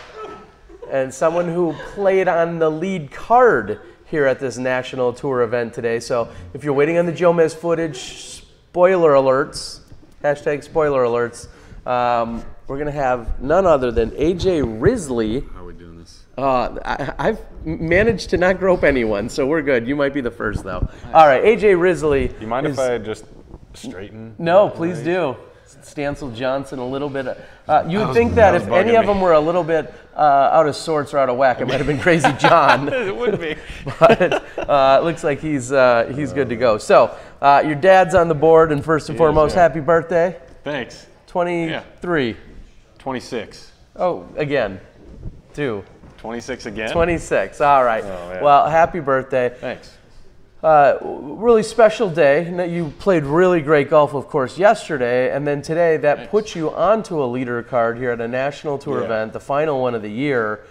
and someone who played on the lead card here at this national tour event today. So if you're waiting on the Jomez footage, spoiler alerts, hashtag spoiler alerts, we're going to have none other than AJ Risley. How are we doing this? I've managed to not grope anyone, so we're good. You might be the first, though. Nice. All right, AJ Risley. Do you mind if I just straighten? No, please do. Stancil Johnson, a little bit. You would think that if any of them were a little bit out of sorts or out of whack, it might have been Crazy John. It would be. But it looks like he's good to go. So your dad's on the board, and first and foremost, happy birthday. Thanks. 23. 26. Oh, again. 2. 26 again? 26. All right. Oh, yeah. Well, happy birthday. Thanks. Really special day. You played really great golf, of course, yesterday, and then today that puts you onto a leader card here at a national tour event, the final one of the year.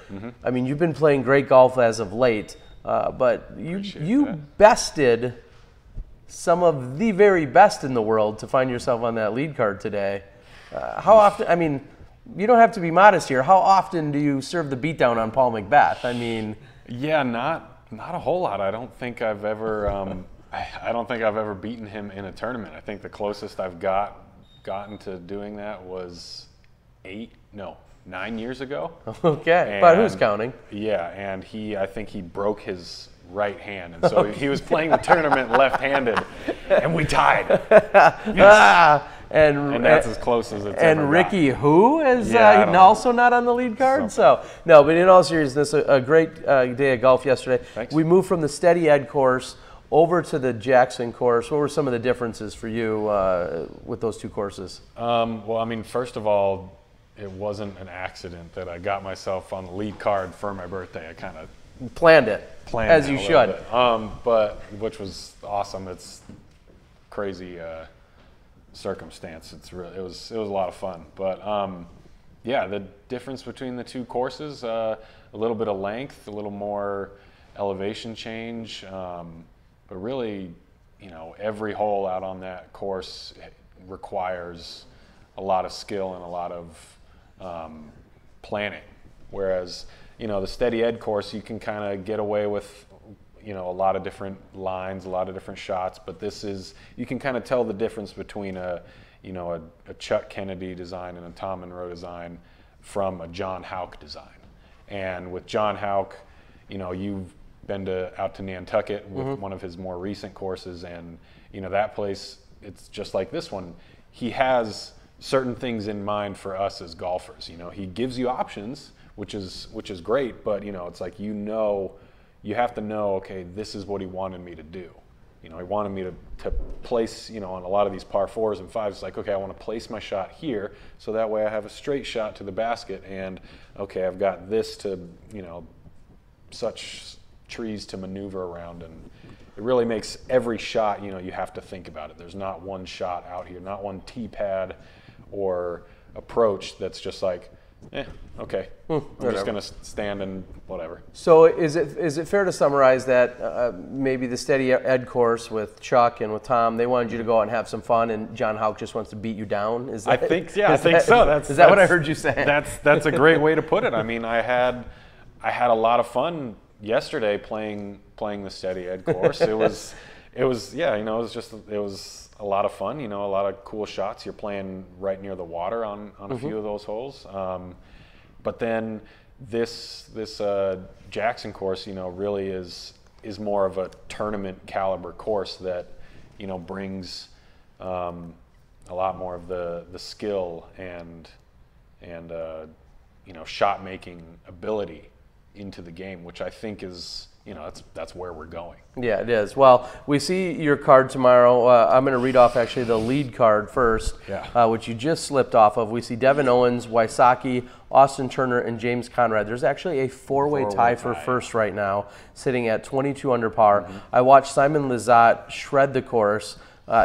I mean, you've been playing great golf as of late, but you bested some of the very best in the world to find yourself on that lead card today. How often, I mean, you don't have to be modest here. How often do you serve the beatdown on Paul McBeth? I mean, yeah, not a whole lot. I don't think I've ever I don't think I've ever beaten him in a tournament. I think the closest I've gotten to doing that was 9 years ago. Okay, but who's counting? Yeah, and I think he broke his right hand, and so he was playing the tournament left-handed, and we tied. And that's as close as it's ever Ricky, got. who is also not on the lead card? So no, but in all seriousness, a great day of golf yesterday. Thanks. We moved from the Steady Ed course over to the Jackson course. What were some of the differences for you with those two courses? Well, I mean, first of all, it wasn't an accident that I got myself on the lead card for my birthday. I kind of planned it, as you should. But which was awesome. It's crazy circumstance. It was a lot of fun. But yeah, the difference between the two courses, a little bit of length, a little more elevation change, but really, every hole out on that course requires a lot of skill and a lot of planning. Whereas, the Steady Ed course, you can kind of get away with, a lot of different lines, a lot of different shots, but you can kind of tell the difference between a Chuck Kennedy design and a Tom Monroe design from a John Houck design. And with John Houck, you've been out to Nantucket with one of his more recent courses, and that place, it's just like this one. He has certain things in mind for us as golfers. He gives you options, which is great, but it's like you have to know, okay, this is what he wanted me to do. He wanted me to place, on a lot of these par 4s and 5s, it's like, okay, I want to place my shot here, so that way I have a straight shot to the basket, and okay, I've got this to, such trees to maneuver around, and it really makes every shot, you have to think about it. There's not one shot out here, not one tee pad or approach that's just like, okay, I'm just going to stand and whatever. So is it fair to summarize that maybe the Steady Ed course with Chuck and with Tom, they wanted you to go out and have some fun, and John Houck just wants to beat you down? Is that, I think so. Is that what I heard you say? That's a great way to put it. I mean, I had a lot of fun yesterday playing the Steady Ed course. It was a lot of fun, a lot of cool shots. You're playing right near the water on a few of those holes. But then this Jackson course, really is more of a tournament caliber course that, brings a lot more of the skill and shot making ability into the game, which I think is, that's where we're going. Yeah, it is. Well, we see your card tomorrow. I'm going to read off actually the lead card first, which you just slipped off of. We see Devin Owens, Wysocki, Austin Turner, and James Conrad. There's actually a four-way tie for first right now, sitting at 22 under par. I watched Simon Lizotte shred the course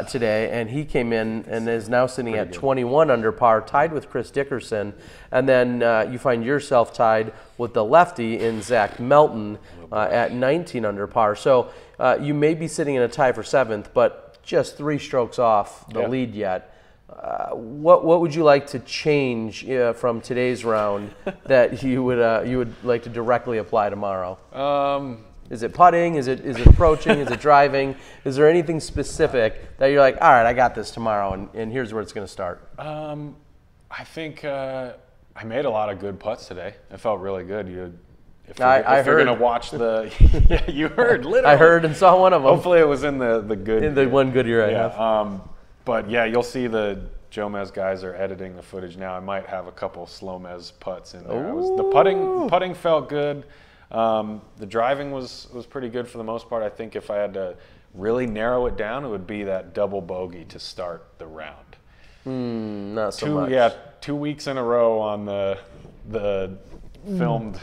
today, and he came in and is now sitting at 21 under par, tied with Chris Dickerson. And then you find yourself tied with the lefty in Zach Melton at 19 under par. So you may be sitting in a tie for seventh, but just 3 strokes off the lead yet. What would you like to change from today's round that you would like to directly apply tomorrow? Is it putting? Is it approaching? Is it driving? Is there anything specific that you're like, all right, I got this tomorrow, and here's where it's going to start? I think I made a lot of good putts today. It felt really good. If you're going to watch the, yeah, you heard literally. I heard and saw one of them. Hopefully it was in the good. In the one good year I have. But yeah, you'll see the Jomez guys are editing the footage now. I might have a couple slow mez putts in there. The putting felt good. The driving was pretty good for the most part. I think if I had to really narrow it down, it would be that double bogey to start the round. Not so much. Yeah, 2 weeks in a row on the filmed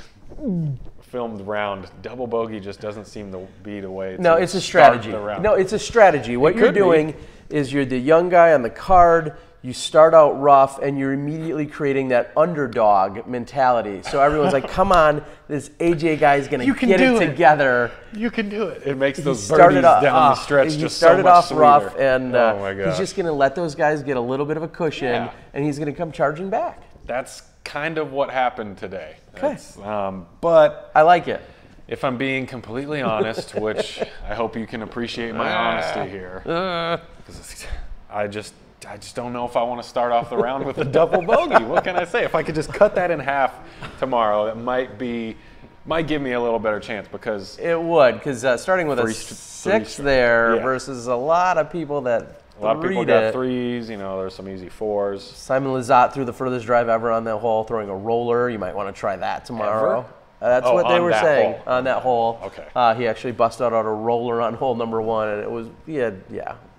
round. Double bogey just doesn't seem to be the way. No, it's a strategy. No, it's a strategy. What you're doing is you're the young guy on the card. You start out rough, and you're immediately creating that underdog mentality. So everyone's like, come on, this AJ guy is going to get it together. You can do it. It makes those birdies down the stretch just so much sweeter. He started off rough, and oh my gosh, he's just going to let those guys get a little bit of a cushion, and he's going to come charging back. That's kind of what happened today. Okay. But I like it. If I'm being completely honest, which I hope you can appreciate my honesty here, because I just don't know if I want to start off the round with a double bogey. What can I say? If I could just cut that in half tomorrow, that might be might give me a little better chance because it would, because starting with a 6 there versus a lot of people that a lot of people got 3s. You know, there's some easy 4s. Simon Lizotte threw the furthest drive ever on that hole, throwing a roller. You might want to try that tomorrow. That's what they were saying on that hole. Okay. He actually busted out a roller on hole number 1, and it was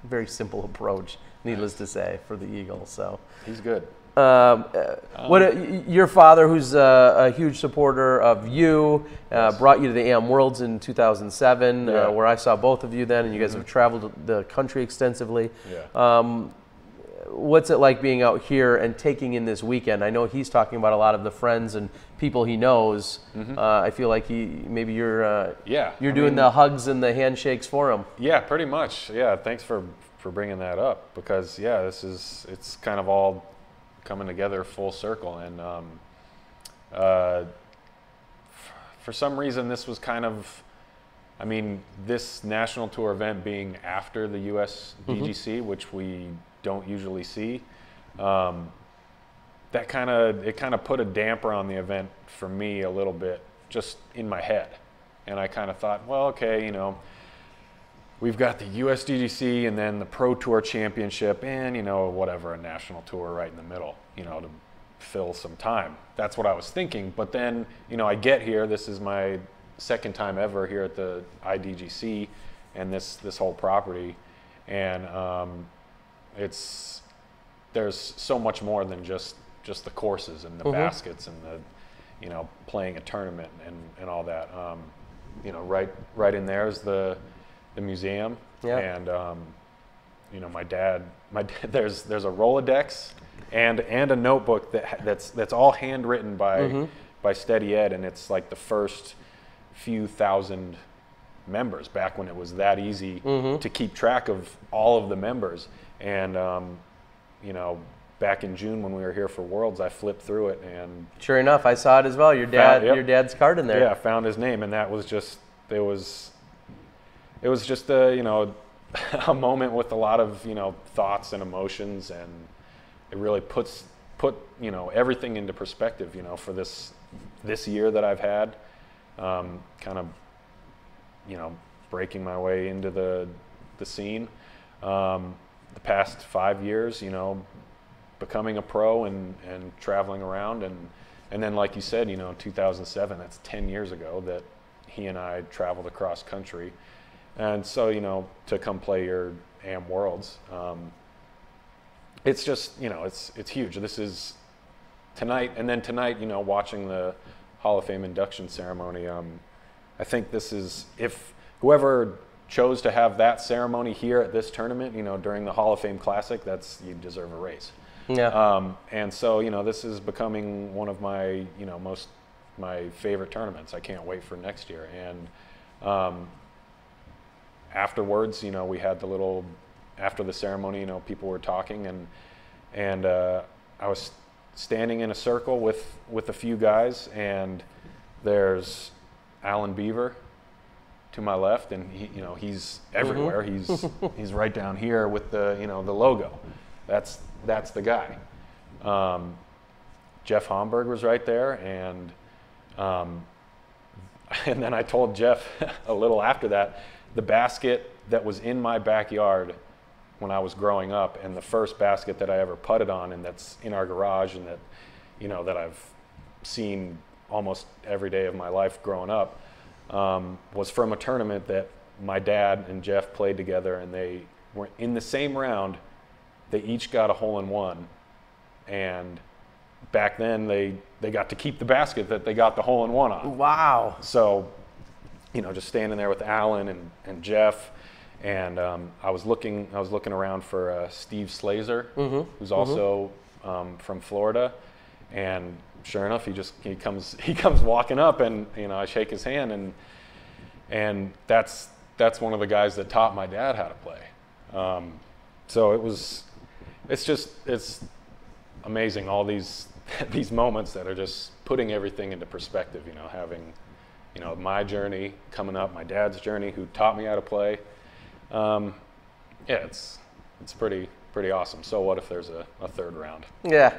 very simple approach, needless to say, for the Eagle. So he's good. Your father, who's a huge supporter of you, brought you to the AM Worlds in 2007, where I saw both of you then, and you guys have traveled the country extensively. Yeah. What's it like being out here and taking in this weekend? I know he's talking about a lot of the friends and people he knows. I feel like you're doing the hugs and the handshakes for him. Yeah, pretty much. Yeah, thanks for bringing that up, because it's kind of all coming together full circle, and for some reason this was kind of, I mean, this national tour event being after the US DGC, which we don't usually see, it kind of put a damper on the event for me a little bit, just in my head. And I kind of thought, well, okay, you know, we've got the US DGC and then the Pro Tour Championship and, you know, whatever, a national tour right in the middle, you know, to fill some time. That's what I was thinking. But then, you know, I get here, this is my second time ever here at the IDGC and this whole property, and there's so much more than just the courses and the baskets and the, you know, playing a tournament and all that. You know, right in there is the museum, and you know, my dad there's a Rolodex and a notebook that's all handwritten by Steady Ed, and it's like the first few thousand members back when it was that easy to keep track of all of the members. And you know, back in June when we were here for Worlds, I flipped through it, and sure enough, I saw it as well. Your dad's card in there. Yeah, I found his name, and that was just it was just a, you know, a moment with a lot of, you know, thoughts and emotions, and it really put you know, everything into perspective, you know, for this year that I've had, kind of, you know, breaking my way into the scene. The past 5 years, you know, becoming a pro and traveling around, and then, like you said, you know, in 2007, that's 10 years ago that he and I traveled across country. And so, you know, to come play your AM Worlds, it's just, you know, it's huge. This is tonight, and then tonight, you know, watching the Hall of Fame induction ceremony, I think this is, if whoever chose to have that ceremony here at this tournament, you know, during the Hall of Fame Classic, you deserve a raise. Yeah. And so, you know, this is becoming one of my, you know, my favorite tournaments. I can't wait for next year. And afterwards, you know, we had after the ceremony, you know, people were talking, and I was standing in a circle with a few guys, and there's Alan Beaver to my left, and he's everywhere. He's right down here with the, you know, the logo. That's the guy. Jeff Homburg was right there, and then I told Jeff a little after that, the basket that was in my backyard when I was growing up, and the first basket that I ever putted on, and that's in our garage, and that, you know, that I've seen almost every day of my life growing up, was from a tournament that my dad and Jeff played together, and they were in the same round. They each got a hole-in-one, and back then they got to keep the basket that they got the hole-in-one on. Wow. So, you know, just standing there with Alan and Jeff, and I was looking around for Steve Slazer, who's also from Florida, and sure enough, he comes walking up, and, you know, I shake his hand, and that's one of the guys that taught my dad how to play. So it's amazing, all these moments that are just putting everything into perspective, you know, having, you know, my journey coming up, my dad's journey, who taught me how to play. Yeah, it's pretty pretty awesome. So what if there's a third round? Yeah.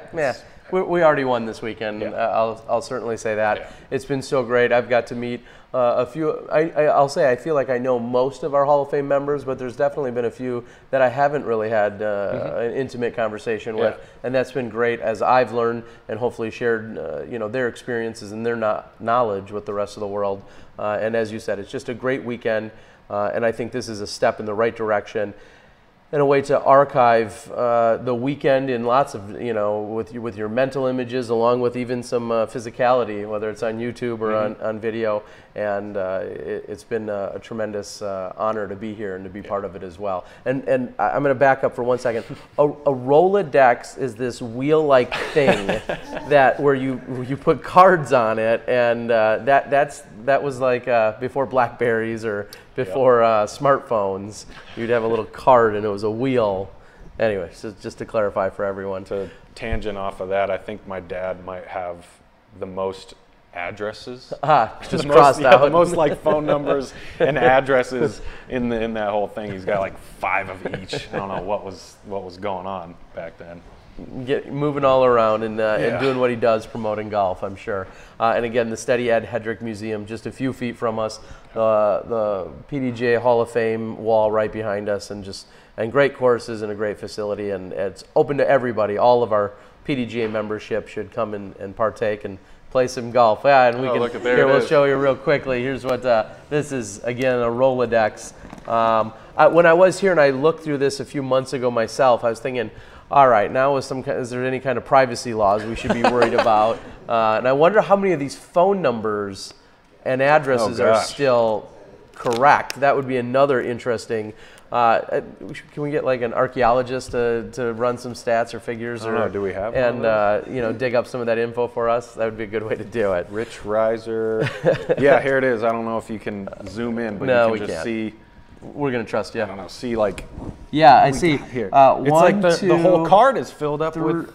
We already won this weekend. Yeah. I'll certainly say that. Yeah. It's been so great. I've got to meet a few. I'll say I feel like I know most of our Hall of Fame members, but there's definitely been a few that I haven't really had an intimate conversation with, and that's been great as I've learned and hopefully shared their experiences and their knowledge with the rest of the world. And as you said, it's just a great weekend, and I think this is a step in the right direction. And a way to archive the weekend in lots of, with your mental images, along with even some physicality, whether it's on YouTube or on video. And it's been a tremendous honor to be here and to be part of it as well. And I'm going to back up for 1 second. A Rolodex is this wheel-like thing where you put cards on it, and that was like before Blackberries or before smartphones. You'd have a little card and it was a wheel. Anyway, so just to clarify for everyone. To tangent off of that, I think my dad might have the most addresses. Just crossed out. The most like phone numbers and addresses in that whole thing. He's got like 5 of each. I don't know what was going on back then. Moving all around and doing what he does, promoting golf, I'm sure. And again, the Steady Ed Hedrick Museum, just a few feet from us, the PDGA Hall of Fame wall right behind us, and great courses and a great facility, and it's open to everybody. All of our PDGA membership should come and partake and play some golf. Yeah, and we'll show you real quickly. Here's what this is. Again, a Rolodex. When I was here and I looked through this a few months ago myself, I was thinking, all right, now is there any kind of privacy laws we should be worried about? And I wonder how many of these phone numbers and addresses are still correct. That would be another interesting. Can we get like an archaeologist to run some stats or figures? Do we have one? And dig up some of that info for us? That would be a good way to do it. Rich Riser. Yeah, here it is. I don't know if you can zoom in, but you can just see. We're going to trust you. I don't know. See, like. Yeah, I see. Here. It's like the whole card is filled up with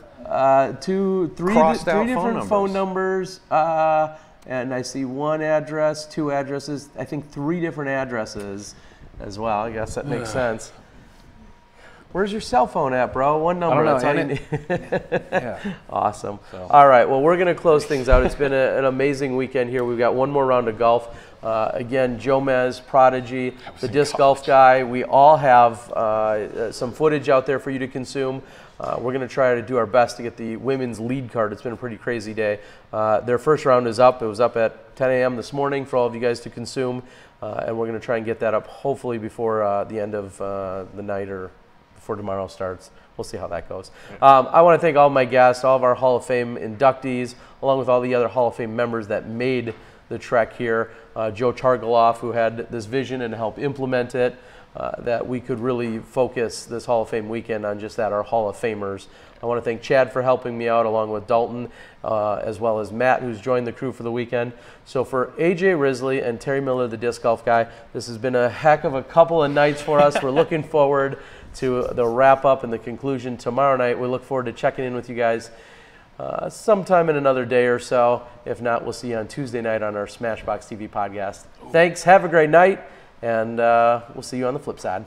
three different phone numbers. And I see 1 address, 2 addresses, I think 3 different addresses as well. I guess that makes sense. Where's your cell phone at, bro? 1 number. That's all you need. Yeah. Awesome. So. All right. Well, we're going to close things out. It's been an amazing weekend here. We've got one more round of golf. Again, Jomez, Prodigy, the disc golf guy. We all have some footage out there for you to consume. We're going to try to do our best to get the women's lead card. It's been a pretty crazy day. Their first round is up. It was up at 10 a.m. this morning for all of you guys to consume. And we're going to try and get that up hopefully before the end of the night or before tomorrow starts. We'll see how that goes. I want to thank all my guests, all of our Hall of Fame inductees, along with all the other Hall of Fame members that made the trek here. Joe Chargaloff, who had this vision and helped implement it, that we could really focus this Hall of Fame weekend on just that, our Hall of Famers. I want to thank Chad for helping me out, along with Dalton, as well as Matt, who's joined the crew for the weekend. So for AJ Risley and Terry Miller, the disc golf guy, this has been a heck of a couple of nights for us. We're looking forward to the wrap up and the conclusion tomorrow night. We look forward to checking in with you guys sometime in another day or so. If not, we'll see you on Tuesday night on our Smashbox TV podcast. Thanks. Have a great night, and we'll see you on the flip side.